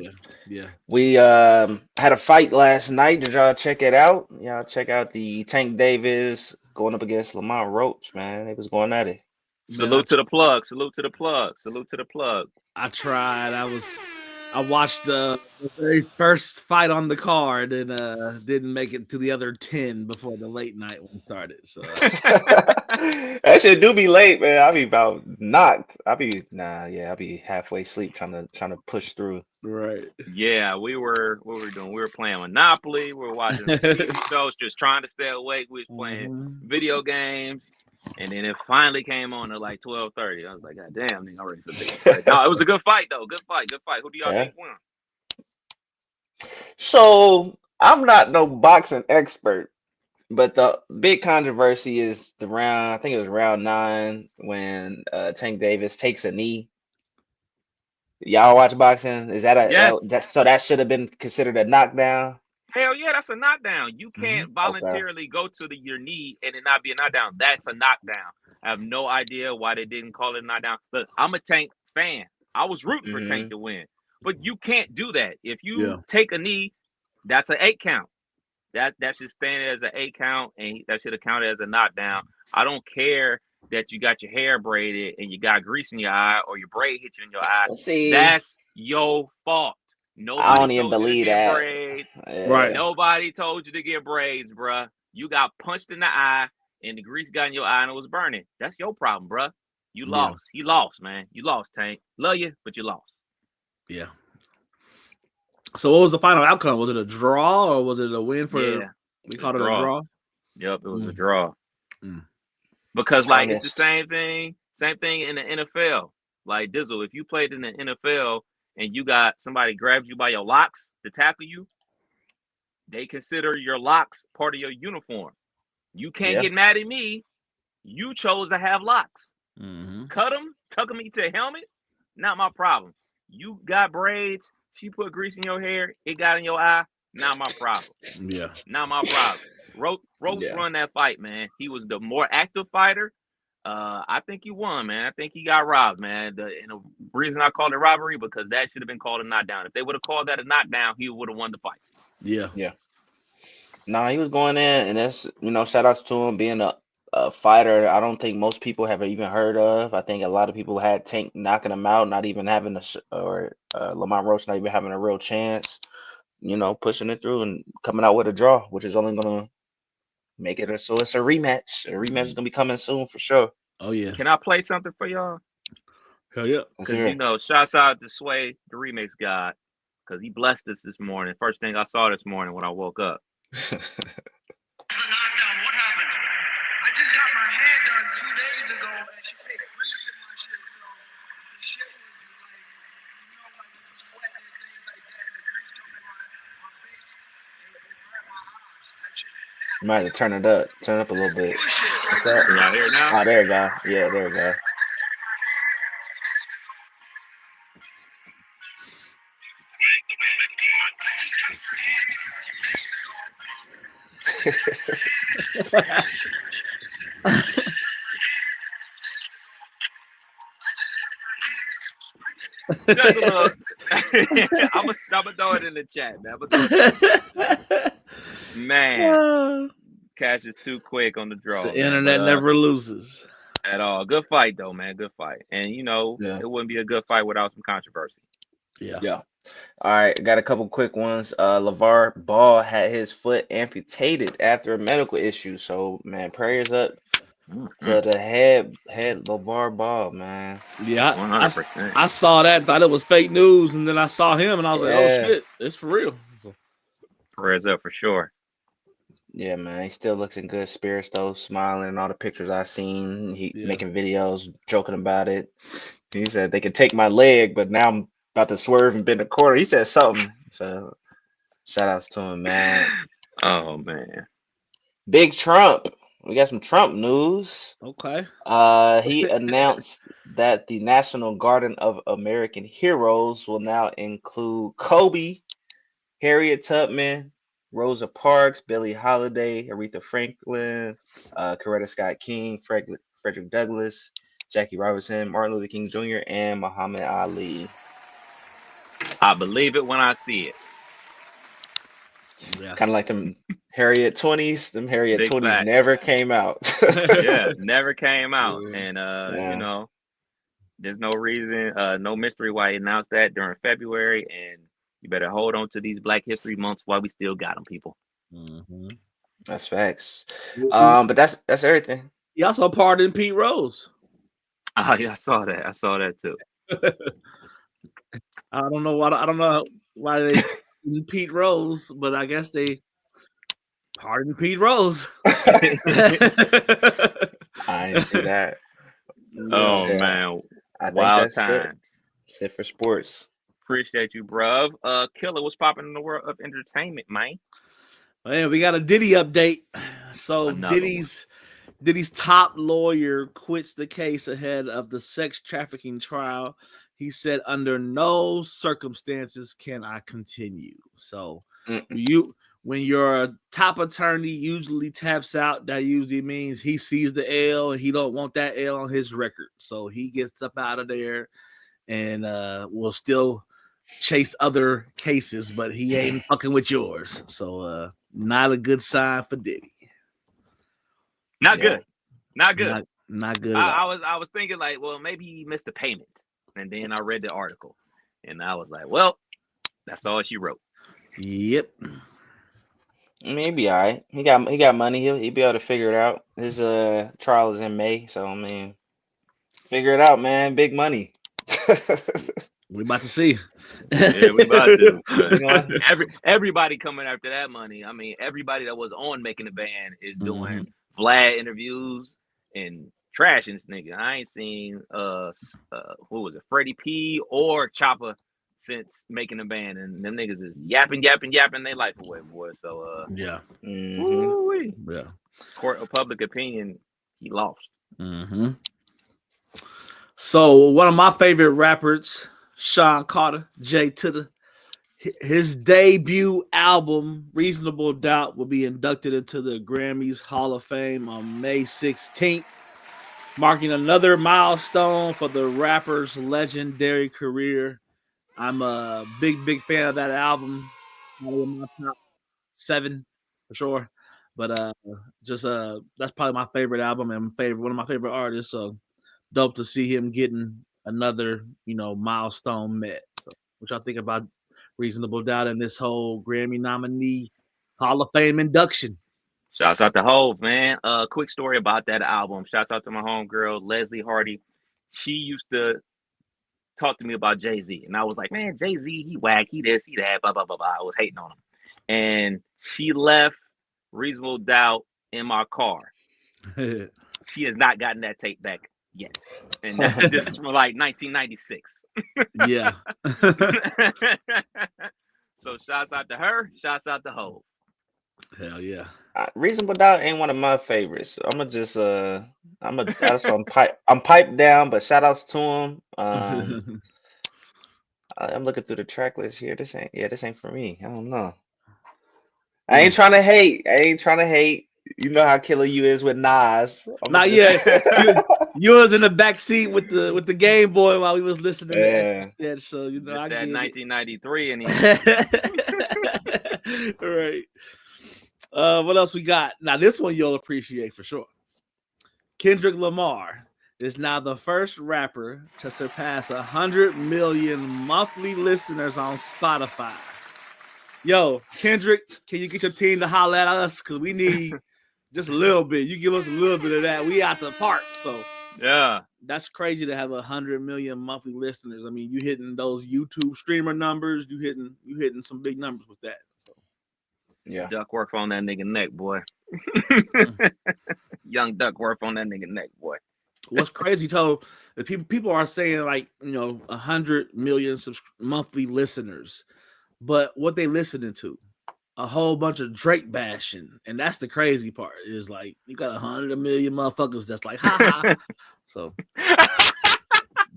We had a fight last night. Did y'all check it out? Y'all check out the Tank Davis going up against Lamont Roach, man. They was going at it. Salute to the plug. I tried. I watched the very first fight on the card and didn't make it to the other 10 before the late night one started. So that shit do be late, man. I'll be about knocked. I'll be halfway asleep trying to push through. Right. Yeah, what were we doing? We were playing Monopoly. We were watching TV shows, just trying to stay awake. We was playing video games. And then it finally came on at like 12:30. I was like, God damn, nigga, I'm ready for this. No, it was a good fight, though. Good fight. Who do y'all think won? So, I'm not no boxing expert, but the big controversy is I think it was round 9 when Tank Davis takes a knee. Y'all watch boxing? Is that yes. So that should have been considered a knockdown? Hell yeah, that's a knockdown. You can't voluntarily go to your knee and it not be a knockdown. That's a knockdown. I have no idea why they didn't call it a knockdown. Look, I'm a Tank fan. I was rooting for Tank to win. But you can't do that. If you take a knee, that's an 8 count. That should stand as an 8 count, and that should have counted as a knockdown. I don't care that you got your hair braided and you got grease in your eye or your braid hit you in your eye. See, that's your fault. Nobody I don't even believe that. Right. Nobody told you to get braids, bruh. You got punched in the eye and the grease got in your eye and it was burning. That's your problem, bruh. You lost. You lost, man. You lost, Tank. Love you, but you lost. Yeah. So what was the final outcome? Was it a draw or was it a win for we called it a draw? Yep, it was a draw. Because it's the same thing in the NFL. Like Dizzle, if you played in the NFL and you got somebody grabs you by your locks to tackle you, they consider your locks part of your uniform. You can't get mad at me. You chose to have locks. Cut them, tuck them into a helmet, not my problem. You got braids, she put grease in your hair, it got in your eye, not my problem. Yeah. Not my problem. Roach run that fight, man. He was the more active fighter. I think he won, man. I think he got robbed, man. And the reason I called it robbery because that should have been called a knockdown. If they would have called that a knockdown, he would have won the fight. Yeah. Nah, he was going in, and that's shout outs to him being a fighter. I don't think most people have even heard of. I think a lot of people had Tank knocking him out, not even having Lamont Roach not even having a real chance. Pushing it through and coming out with a draw, which is only gonna make it so it's a rematch. A rematch is gonna be coming soon for sure. Oh yeah. Can I play something for y'all? Hell yeah. Because shouts out to Sway, the remix god, because he blessed us this morning. First thing I saw this morning when I woke up. The knockdown, what happened? I just got my hair done 2 days ago, and she put grease in my shit, so the shit was like, sweating and things like that, and the grease come in my face, and it burnt my eyes, type shit. You might have to turn it up a little bit. What's that? Can y'all hear it now? Oh, there you go. Yeah, there you go. Just a little. I'm gonna throw it in the chat, man. Man, Cash is too quick on the draw. The internet never loses at all. Good fight though, man. Good fight, and it wouldn't be a good fight without some controversy. Yeah. All right, got a couple quick ones. LeVar Ball had his foot amputated after a medical issue. So, man, prayers up to the head LeVar Ball, man. Yeah, 100%. I saw that, thought it was fake news, and then I saw him, and I was like, oh shit, it's for real. Prayers up for sure. Yeah, man, he still looks in good spirits though, smiling in all the pictures I seen. He making videos, joking about it. He said they could take my leg, but now I'm about to swerve and bend a corner. He said something. So shout outs to him, man. Oh man. Big Trump. We got some Trump news. Okay. He announced that the National Garden of American Heroes will now include Kobe, Harriet Tubman, Rosa Parks, Billie Holiday, Aretha Franklin, Coretta Scott King, Frederick Douglass, Jackie Robinson, Martin Luther King Jr., and Muhammad Ali. I believe it when I see it. Yeah. Kind of like them Harriet 20s. Them Harriet Big 20s fact. never came out. Yeah, never came out. And there's no reason, no mystery why he announced that during February. And you better hold on to these Black History Months while we still got them, people. Mm-hmm. That's facts. But that's everything. He also pardoned Pete Rose. Yeah, I saw that too. I don't know why they Pete Rose, but I guess they pardoned Pete Rose. I didn't see that. Oh man, I think wild that's times. That's it for sports. Appreciate you, bruv. Killer, what's popping in the world of entertainment, man? Man, we got a Diddy update. So Another Diddy's top lawyer quits the case ahead of the sex trafficking trial. He said, under no circumstances can I continue. So when your top attorney usually taps out, that usually means he sees the L and he don't want that L on his record. So he gets up out of there and will still chase other cases, but he ain't fucking with yours. So not a good sign for Diddy. Not good. Not good. Not good. I was thinking like, well, maybe he missed a payment. And then I read the article and I was like, well, that's all she wrote. Yep. Maybe all right. He got money. He'll be able to figure it out. His trial is in May, so I mean, figure it out, man. Big money. We about to see. Yeah, we about to. Everybody coming after that money. I mean, everybody that was on Making the Band is doing Vlad interviews and trashing this nigga. I ain't seen what was it, Freddie P or Chopper since Making the Band, and them niggas is yapping their life away, boy. So yeah. Yeah. Court of public opinion, he lost. Mm-hmm. So one of my favorite rappers, Sean Carter, J to the his debut album, Reasonable Doubt, will be inducted into the Grammys Hall of Fame on May 16th. marking another milestone for the rapper's legendary career. I'm a big fan of that album. Probably in my top 7 for sure. But that's probably my favorite album and one of my favorite artists. So dope to see him getting another, milestone met. So what y'all think about Reasonable Doubt and this whole Grammy nominee Hall of Fame induction? Shouts out to Hov, man. Quick story about that album. Shouts out to my homegirl, Leslie Hardy. She used to talk to me about Jay-Z. And I was like, man, Jay-Z, he whack, he this, he that, blah, blah, blah, blah. I was hating on him. And she left Reasonable Doubt in my car. She has not gotten that tape back yet. And this is from like 1996. Yeah. So shouts out to her. Shouts out to Hov. Hell yeah. Reasonable Doubt ain't one of my favorites. I'm piped down, but shout outs to him. I'm looking through the track list here. This ain't for me. I don't know. I ain't trying to hate. You know how killer you is with Nas. Not yet. You was in the back seat with the Game Boy while we was listening to that show. I that 1993 and right. What else we got? Now this one you'll appreciate for sure. Kendrick Lamar is now the first rapper to surpass 100 million monthly listeners on Spotify. Yo, Kendrick, can you get your team to holler at us? Because we need just a little bit. You give us a little bit of that. We out the park. So yeah, that's crazy to have 100 million monthly listeners. I mean, you hitting those YouTube streamer numbers. You hitting some big numbers with that. So. Yeah, Duckworth on that nigga neck, boy. Young Duckworth on that nigga neck, boy. What's crazy, though, is people are saying 100 million monthly listeners, but what they listening to? A whole bunch of Drake bashing, and that's the crazy part. Is like you got 100 million motherfuckers that's like, ha ha. So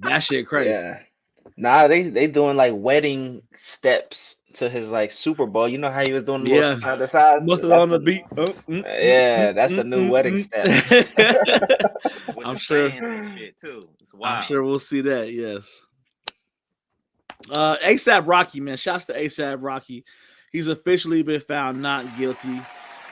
that shit crazy. Yeah. Nah, they doing like wedding steps to his like Super Bowl. You know how he was doing the little side to side? Must have on the beat. That's the new wedding step. I'm sure. Shit too. I'm sure we'll see that. Yes. ASAP Rocky, man. Shouts to ASAP Rocky. He's officially been found not guilty.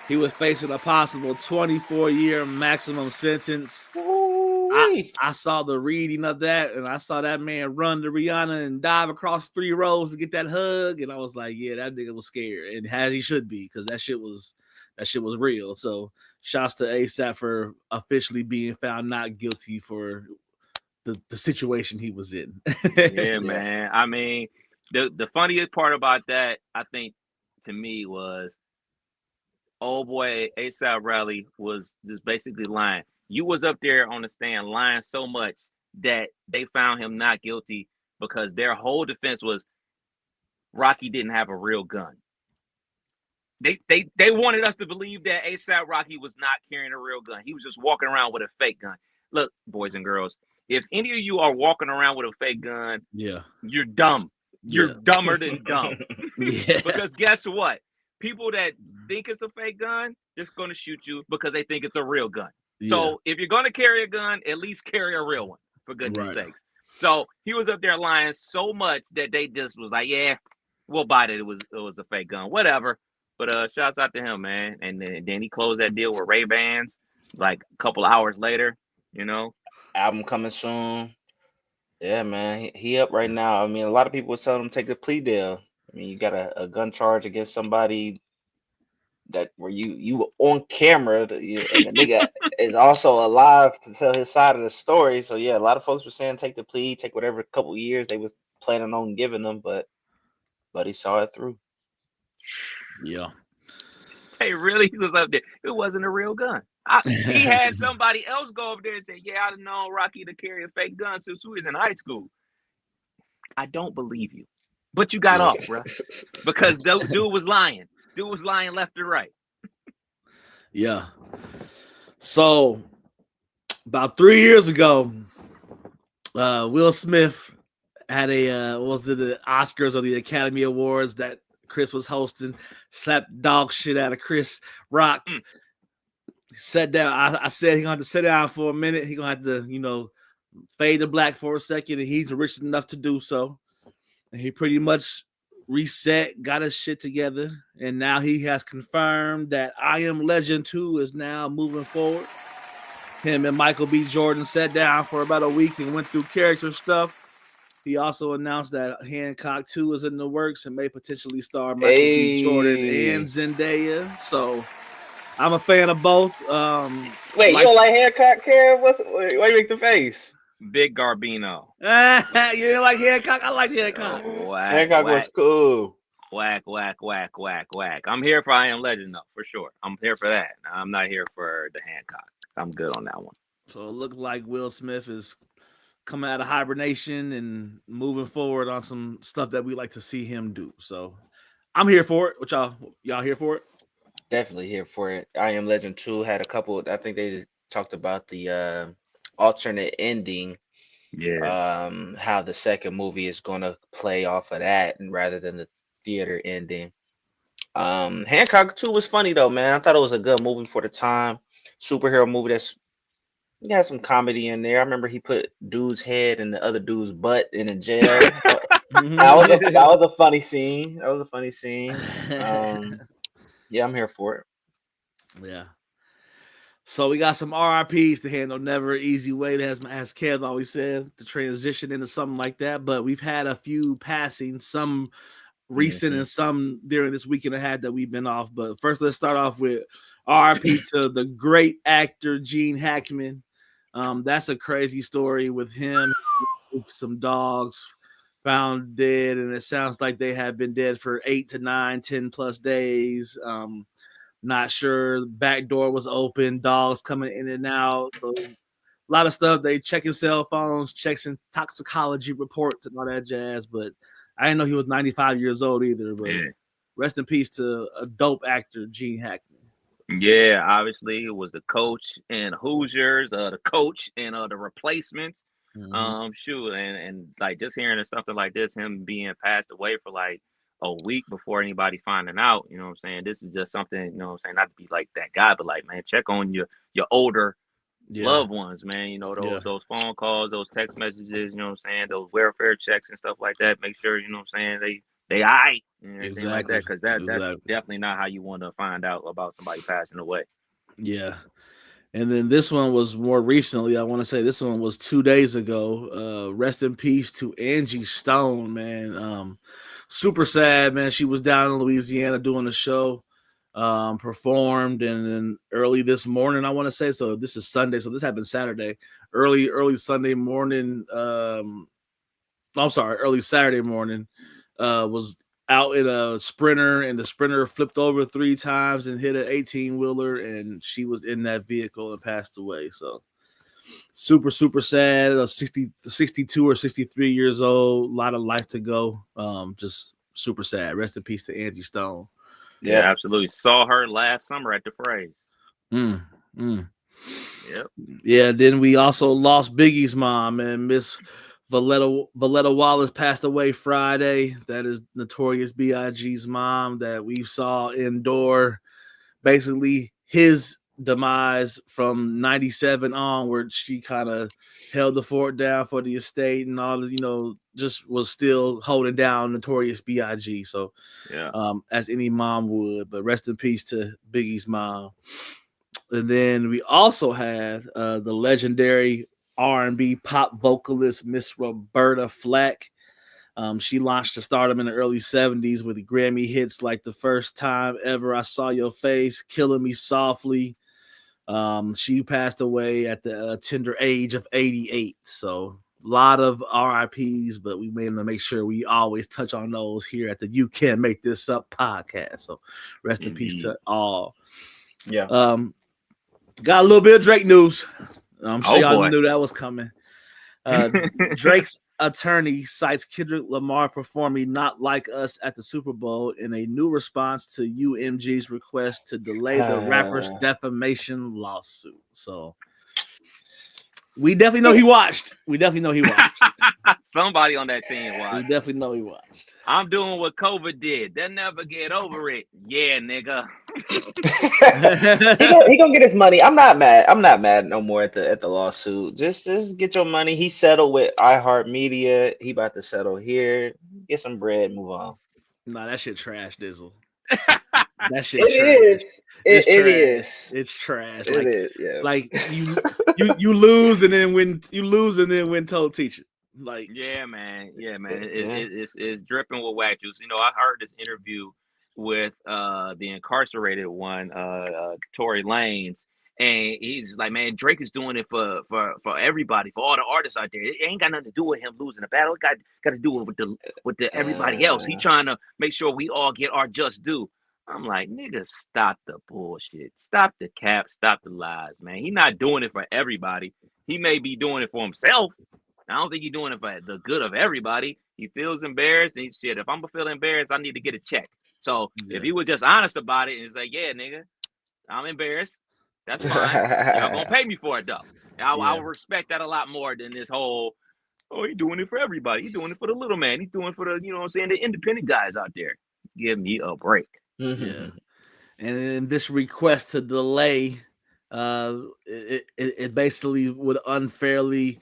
He was facing a possible 24-year maximum sentence. I saw the reading of that, and I saw that man run to Rihanna and dive across 3 rows to get that hug, and I was like, yeah, that nigga was scared, and as he should be, because that shit was real. So shouts to ASAP for officially being found not guilty for the situation he was in. Yeah, man. I mean, the funniest part about that, I think, to me was old boy ASAP Rally was just basically lying. You was up there on the stand lying so much that they found him not guilty because their whole defense was Rocky didn't have a real gun. They wanted us to believe that ASAP Rocky was not carrying a real gun. He was just walking around with a fake gun. Look, boys and girls, if any of you are walking around with a fake gun, you're dumb. You're dumber than dumb. Because guess what? People that think it's a fake gun, they're going to shoot you because they think it's a real gun. So if you're going to carry a gun, at least carry a real one, for goodness sakes. So he was up there lying so much that they just was like, yeah, we'll buy it. It was a fake gun, whatever. But shouts out to him, man. And then he closed that deal with Ray-Bans like a couple hours later, Album coming soon. Yeah, man. He up right now. I mean, a lot of people were telling him to take the plea deal. I mean, you got a gun charge against somebody that where you were on camera, and the nigga is also alive to tell his side of the story. So yeah, a lot of folks were saying take the plea, take whatever couple years they was planning on giving them, but he saw it through. Yeah. Hey, really? He was up there. It wasn't a real gun. He had somebody else go over there and say, yeah, I'd have known Rocky to carry a fake gun since we was in high school. I don't believe you. But you got off, bro. Because dude was lying. Dude was lying left and right. Yeah. So about 3 years ago, Will Smith had the Oscars or the Academy Awards that Chris was hosting, slapped dog shit out of Chris Rock. Sat down. I said he's gonna have to sit down for a minute. He's gonna have to, fade to black for a second, and he's rich enough to do so. And he pretty much reset, got his shit together, and now he has confirmed that I Am Legend 2 is now moving forward. Him and Michael B. Jordan sat down for about a week and went through character stuff. He also announced that Hancock 2 is in the works and may potentially star Michael B. Jordan and Zendaya. So I'm a fan of both. Wait, you don't like Hancock, Kev? Why you make the face? Big Garbino. You didn't like Hancock? I like Hancock. Hancock was cool. Whack. I'm here for I Am Legend, though, for sure. I'm here for that. I'm not here for the Hancock. I'm good on that one. So it looked like Will Smith is coming out of hibernation and moving forward on some stuff that we like to see him do. So I'm here for it. What y'all here for it? Definitely here for it. I Am Legend 2 had a couple. I think they talked about the alternate ending. Yeah. How the second movie is going to play off of that, and rather than the theater ending. Hancock 2 was funny though, man. I thought it was a good movie for the time. Superhero movie he had some comedy in there. I remember he put dude's head in the other dude's butt in a jail. that was a funny scene. Yeah, I'm here for it. Yeah. So we got some RIPs to handle. Never an easy way to, as Kev always said, to transition into something like that. But we've had a few passings, some recent and some during this week and a half that we've been off. But first, let's start off with RIP to the great actor Gene Hackman. That's a crazy story with him. Some dogs found dead, and it sounds like they have been dead for 8 to 9, 10 plus days. Not sure. Back door was open. Dogs coming in and out. So a lot of stuff. They checking cell phones, checking toxicology reports and all that jazz. But I didn't know he was 95 years old either. But rest in peace to a dope actor, Gene Hackman. Yeah, obviously it was the coach in Hoosiers, the coach and the Replacements. Shoot, and like just hearing something like this, him being passed away for like a week before anybody finding out, you know what I'm saying? This is just something, you know what I'm saying, not to be like that guy, but like, man, check on your older loved ones, man. You know, those phone calls, those text messages, you know what I'm saying, those welfare checks and stuff like that. Make sure, you know what I'm saying, they all right, and everything like that, because that's definitely not how you want to find out about somebody passing away. Yeah. And then this one was more recently. I want to say this one was 2 days ago. Rest in peace to Angie Stone, man. Super sad, man. She was down in Louisiana doing a show, performed, and then early this morning, I want to say. So this is Sunday. So this happened Saturday. Early Sunday morning. Early Saturday morning. Was out in a Sprinter, and the Sprinter flipped over 3 times and hit an 18-wheeler, and she was in that vehicle and passed away. So super, super sad. 62 or 63 years old, a lot of life to go. Just super sad. Rest in peace to Angie Stone. Yeah, absolutely. Saw her last summer at the Phrase. Yep. Yeah, then we also lost Biggie's mom, and Miss Valletta Wallace passed away Friday. That is Notorious B.I.G.'s mom that we saw endure basically his demise from 97 onward. She kind of held the fort down for the estate and all, just was still holding down Notorious B.I.G. So, as any mom would, but rest in peace to Biggie's mom. And then we also had the legendary R&B pop vocalist Miss Roberta Flack. She launched to stardom in the early 70s with Grammy hits like The First Time Ever I Saw Your Face, Killing Me Softly. She passed away at the tender age of 88. So a lot of RIPs, but we made to make sure we always touch on those here at the You Can't Make This Up podcast. So rest in peace to all. Yeah. Got a little bit of Drake news. I'm sure y'all knew that was coming. Drake's attorney cites Kendrick Lamar performing Not Like Us at the Super Bowl in a new response to UMG's request to delay the rapper's defamation lawsuit. So We definitely know he watched. We definitely know he watched. Somebody on that team We watched. definitely know he watched. I'm doing what COVID did. They'll never get over it. Yeah, nigga. He gonna get his money. I'm not mad. I'm not mad no more at the lawsuit. Just get your money. He settled with iHeartMedia. He about to settle here. Get some bread. Move on. Nah, that shit trash, Dizzle. That shit It trash. is. It's It trash. is. It's trash. It is. Yeah. Like you lose and then win told teacher. Like Yeah, man. Yeah. It's dripping with whack juice. You know, I heard this interview with the incarcerated one, Tory Lanez, and he's like, man, Drake is doing it for everybody, for all the artists out there. It ain't got nothing to do with him losing the battle. It got to do with the everybody else. He trying to make sure we all get our just due. I'm like, nigga, stop the bullshit. Stop the cap. Stop the lies, man. He not doing it for everybody. He may be doing it for himself. I don't think he's doing it for the good of everybody. He feels embarrassed and shit. If I'm gonna feel embarrassed, I need to get a check. So if he was just honest about it and he's like, yeah, nigga, I'm embarrassed. That's fine. Y'all gonna pay me for it though. I will respect that a lot more than this whole, oh, he's doing it for everybody. He's doing it for the little man. He's doing it for the, you know what I'm saying, the independent guys out there. Give me a break. Yeah. And then this request to delay, it basically would unfairly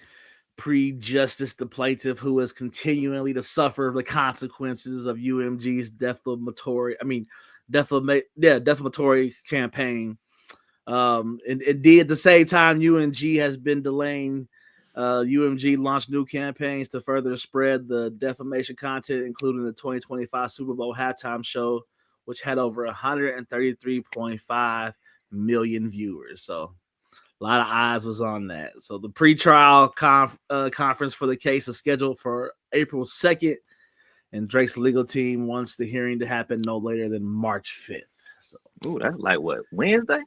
prejudice the plaintiff, who is continually to suffer the consequences of UMG's defamatory campaign. And indeed, at the same time, UMG has been delaying. UMG launched new campaigns to further spread the defamation content, including the 2025 Super Bowl halftime show, which had over 133.5 million viewers. So a lot of eyes was on that. So the pretrial conference for the case is scheduled for April 2nd, and Drake's legal team wants the hearing to happen no later than March 5th. So, ooh, that's like what, Wednesday?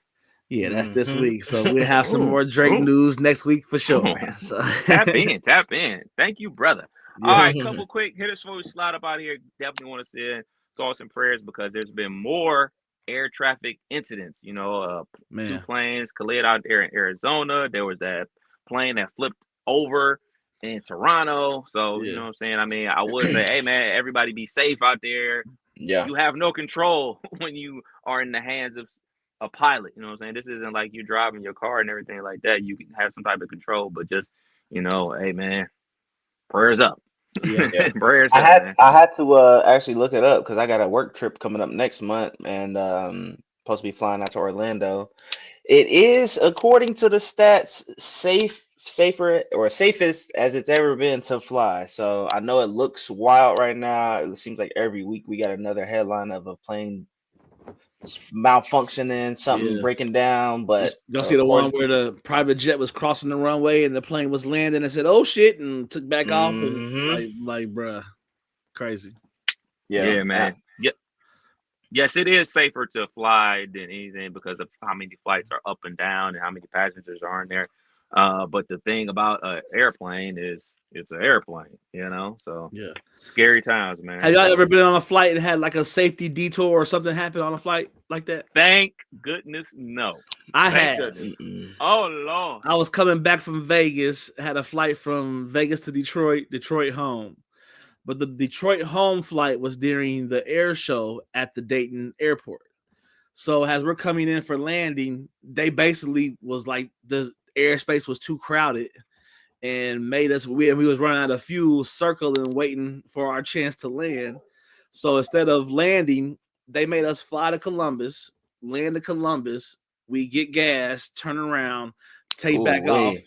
Yeah, that's this week. So we'll have some more Drake news next week for sure. So tap in. Thank you, brother. All right, couple quick hitters before we slide up out of here. Definitely want to send thoughts and prayers because there's been more air traffic incidents. You know, two planes collided out there in Arizona. There was that plane that flipped over in Toronto. So, you know what I'm saying? I mean, I would say, hey, man, everybody be safe out there. Yeah. You have no control when you are in the hands of a pilot. You know what I'm saying? This isn't like you driving your car and everything like that. You can have some type of control, but just, you know, hey, man, prayers up. Yeah. Prayers I up, man. had to actually look it up because I got a work trip coming up next month and supposed to be flying out to Orlando. It is, according to the stats, safer or safest as it's ever been to fly. So I know it looks wild right now. It seems like every week we got another headline of a plane malfunctioning, something breaking down. But y'all see the one where the private jet was crossing the runway and the plane was landing and said, "Oh shit," and took back off, and like, bruh, crazy. Yeah, man. Yep. Yes, it is safer to fly than anything because of how many flights are up and down and how many passengers are in there. But the thing about an airplane is it's an airplane, you know? So scary times, man. Have y'all ever been on a flight and had like a safety detour or something happen on a flight like that? Thank goodness, no. I have. Oh, Lord. I was coming back from Vegas, had a flight from Vegas to Detroit home. But the Detroit home flight was during the air show at the Dayton airport. So as we're coming in for landing, they basically was like the airspace was too crowded and made us, we was running out of fuel, circling, waiting for our chance to land. So instead of landing, they made us fly to Columbus, land to Columbus. We get gas, turn around, take back off.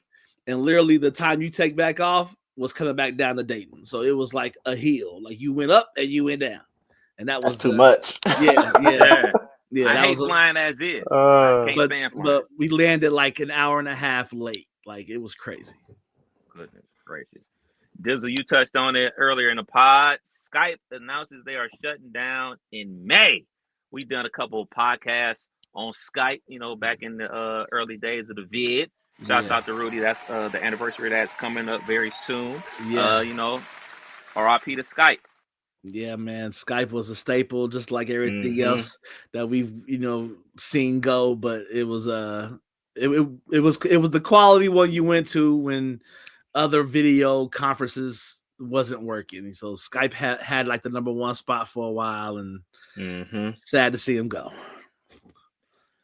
And literally the time you take back off was coming back down to Dayton. So it was like a hill. Like you went up and you went down. And that was too much. Yeah. I hate flying as is. But we landed like an hour and a half late. Like it was crazy. Goodness gracious. Dizzle, you touched on it earlier in the pod. Skype announces they are shutting down in May. We've done a couple of podcasts on Skype, you know, back in the early days of the vid. Shouts out to Rudy. That's the anniversary that's coming up very soon. You know, RIP to Skype. Yeah, man. Skype was a staple, just like everything else that we've, you know, seen go. But it was It was the quality one you went to when other video conferences wasn't working. So Skype had like the number one spot for a while, and sad to see him go.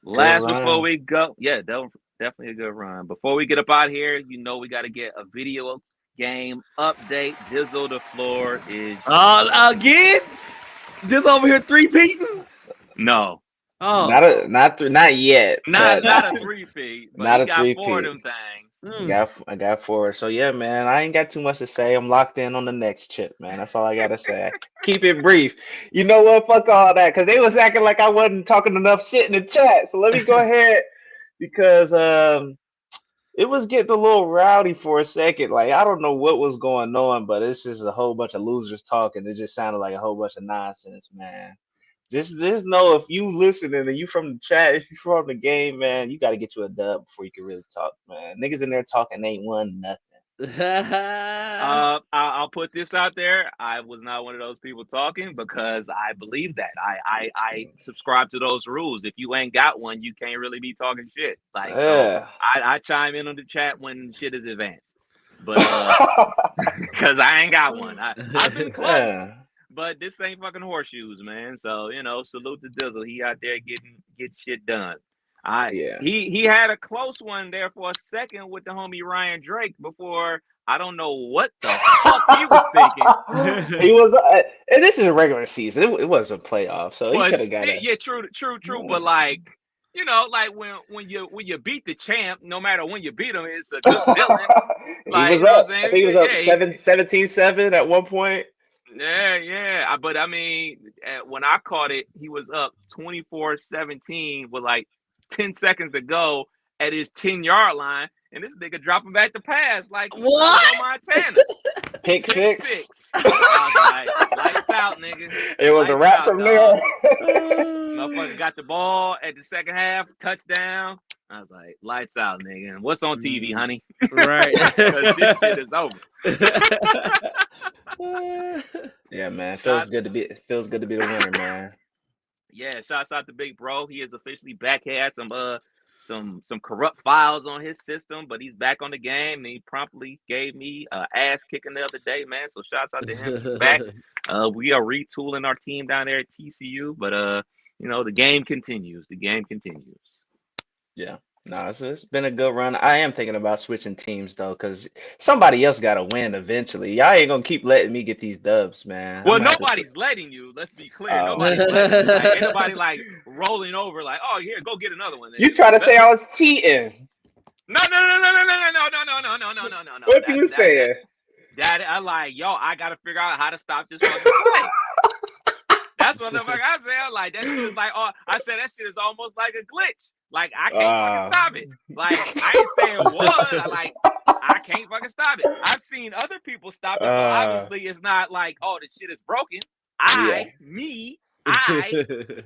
Last before we go, yeah, definitely a good run. Before we get up out here, we got to get a video game update. Dizzle, the floor is again. Dizzle over here 3-peating? No. Oh, not yet. Not a 3-peat, but not he a got 3-peat. 4 of them things. I got 4. So yeah, man, I ain't got too much to say. I'm locked in on the next chip, man. That's all I gotta say. Keep it brief. You know what? Fuck all that, because they was acting like I wasn't talking enough shit in the chat. So let me go ahead, because it was getting a little rowdy for a second. Like, I don't know what was going on, but it's just a whole bunch of losers talking. It just sounded like a whole bunch of nonsense, man. Just know, if you listening and you from the chat, if you from the game, man, you got to get you a dub before you can really talk, man. Niggas in there talking ain't won nothing. I'll put this out there. I was not one of those people talking, because I believe that. I subscribe to those rules. If you ain't got one, you can't really be talking shit. Like, so I chime in on the chat when shit is advanced, but because I ain't got one. I've been close. Yeah. But this ain't fucking horseshoes, man. So, salute to Dizzle. He out there getting shit done. He had a close one there for a second with the homie Ryan Drake before. I don't know what the fuck he was thinking. He was, and this is a regular season. It was a playoff, so he could have got it. Yeah, true. But like, like when you beat the champ, no matter when you beat him, it's a good feeling. Like, he was up. I think he was up 17-7 at one point. Yeah. But I mean, when I caught it, he was up 24-17 with like 10 seconds to go at his 10-yard line, and this nigga dropping back the pass like what? Montana. Pick six. I was like, lights out, nigga. It was a wrap from there. Motherfucker got the ball at the second half, touchdown. I was like, lights out, nigga. And what's on TV, honey? Right. Because this shit is over. Yeah, man. Feels good to be the winner, man. Yeah, shouts out to Big Bro. He is officially back. He had some corrupt files on his system, but he's back on the game, and he promptly gave me ass kicking the other day, man. So shouts out to him. He's back. We are retooling our team down there at TCU, but the game continues. Yeah. No, it's been a good run. I am thinking about switching teams though, because somebody else got to win eventually. Y'all ain't gonna keep letting me get these dubs, man. Well, nobody's letting you. Let's be clear. Nobody's letting you. Like, ain't nobody like rolling over like, oh, here, go get another one. You try to say I was cheating? No. What you saying? That I like, I gotta figure out how to stop this fucking play. That's what the fuck I said. I like that shit is like, I said that shit is almost like a glitch. Like, I can't fucking stop it. Like, I ain't saying it was. I can't fucking stop it. I've seen other people stop it, so obviously it's not like, oh, the shit is broken. I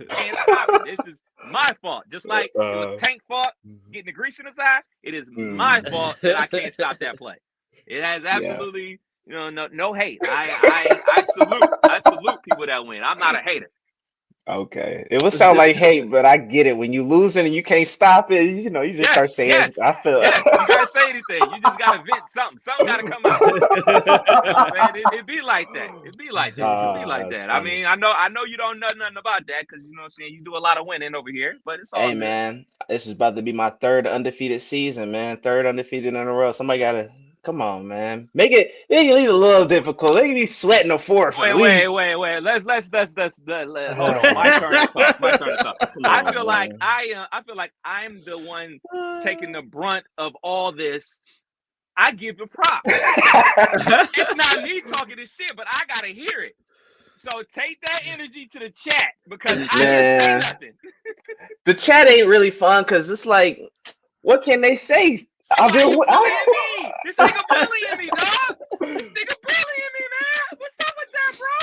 can't stop it. This is my fault. Just like it was Tank's fault getting the grease in his eye, it is my fault that I can't stop that play. It has absolutely, no hate. I salute people that win. I'm not a hater. Okay, it would sound like hate, but I get it. When you losing and you can't stop it, you just start saying. Yes, I feel. Yes, you gotta say anything. You just gotta vent something. Something gotta come out. It be like that. It be like that. I mean, I know you don't know nothing about that because you know what I'm saying. You do a lot of winning over here, but it's all. Hey good. Man, this is about to be my 3rd undefeated season, man. 3rd undefeated in a row. Somebody gotta. Come on, man. Make it a little difficult. They can be sweating the 4th. Wait. Let's hold on. My turn to talk. I feel like I'm the one taking the brunt of all this. I give the prop. It's not me talking this shit, but I gotta hear it. So take that energy to the chat because I didn't say nothing. The chat ain't really fun because it's like, what can they say? This nigga bullying me, dog. This nigga bullying me, man. What's up with that, bro?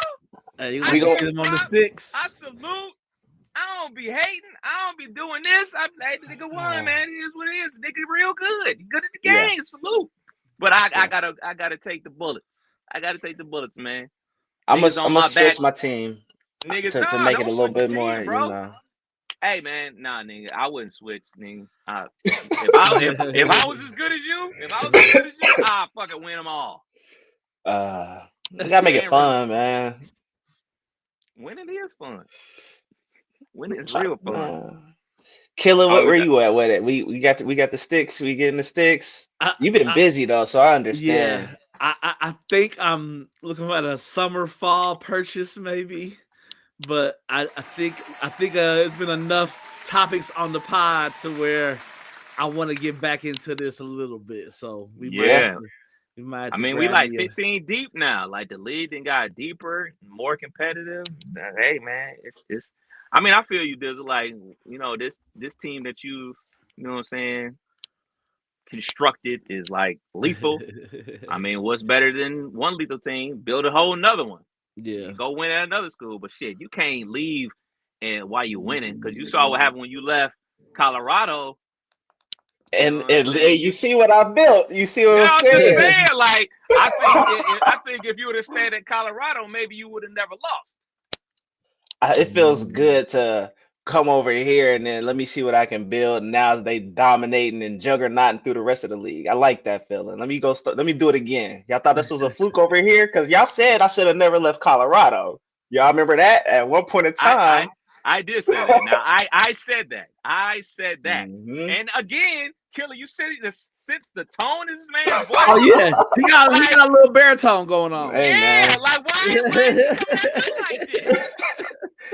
Hey, we gonna get him on the sticks. I salute. I don't be hating. I don't be doing this. I the nigga won, man. It is what it is. The nigga real good. He good at the game. Yeah. Salute. But I gotta take the bullets. I gotta take the bullets, man. I'm gonna switch my team to make it a little bit more, bro. Hey man, nah, nigga, I wouldn't switch, nigga. If I was as good as you, I fucking win them all. You gotta make it fun, man. Winning is fun. Winning is real fun. Killer, where you at with it? We got the sticks. We getting the sticks. You've been busy though, so I understand. Yeah, I think I'm looking at a summer fall purchase maybe, but I think it's been enough topics on the pod to where I want to get back into this a little bit. So we might. I mean, we like 15 deep now. Like the league then got deeper, more competitive. Hey man, it's. I mean, I feel you. There's like, you know, this team that you know what I'm saying, constructed is like lethal. I mean, what's better than one lethal team? Build a whole another one. Yeah. You go win at another school, but shit, you can't leave and while you're winning, because you saw what happened when you left Colorado. And you see what I built. You see what I'm saying? Just saying, like, I think if you would have stayed in Colorado, maybe you would have never lost. It feels good to come over here and then let me see what I can build. And now they dominating and juggernauting through the rest of the league. I like that feeling. Let me go. Let me do it again. Y'all thought this was a fluke over here because y'all said I should have never left Colorado. Y'all remember that at one point in time? I did say that. Now I said that. Mm-hmm. And again, Killer, you said since the tone is this man's voice. Oh yeah, he got a little baritone going on. Hey, man. Like why you like this?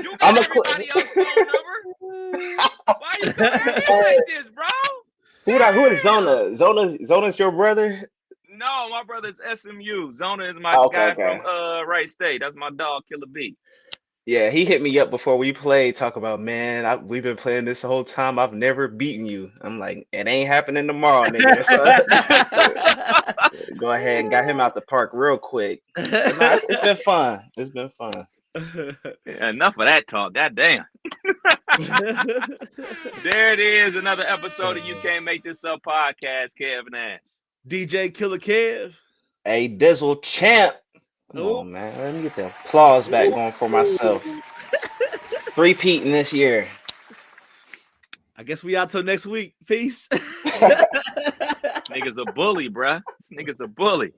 You got everybody else's phone number. Why you coming at me like this, bro? Who is Zona? Zona's your brother? No, my brother's SMU. Zona is my guy from Wright State. That's my dog, Killer B. Yeah, he hit me up before we played. Talk about, man, we've been playing this the whole time. I've never beaten you. I'm like, it ain't happening tomorrow, nigga. So, go ahead and got him out the park real quick. It's been fun. It's been fun. Enough of that talk. Goddamn. There it is. Another episode of You Can't Make This Up podcast. Kev Nash. DJ Killer Kev. Hey, Dizzle Champ. Come on, man. Let me get the applause back going for myself. 3-peating this year. I guess we out till next week. Peace. Nigga's a bully, bruh. Nigga's a bully.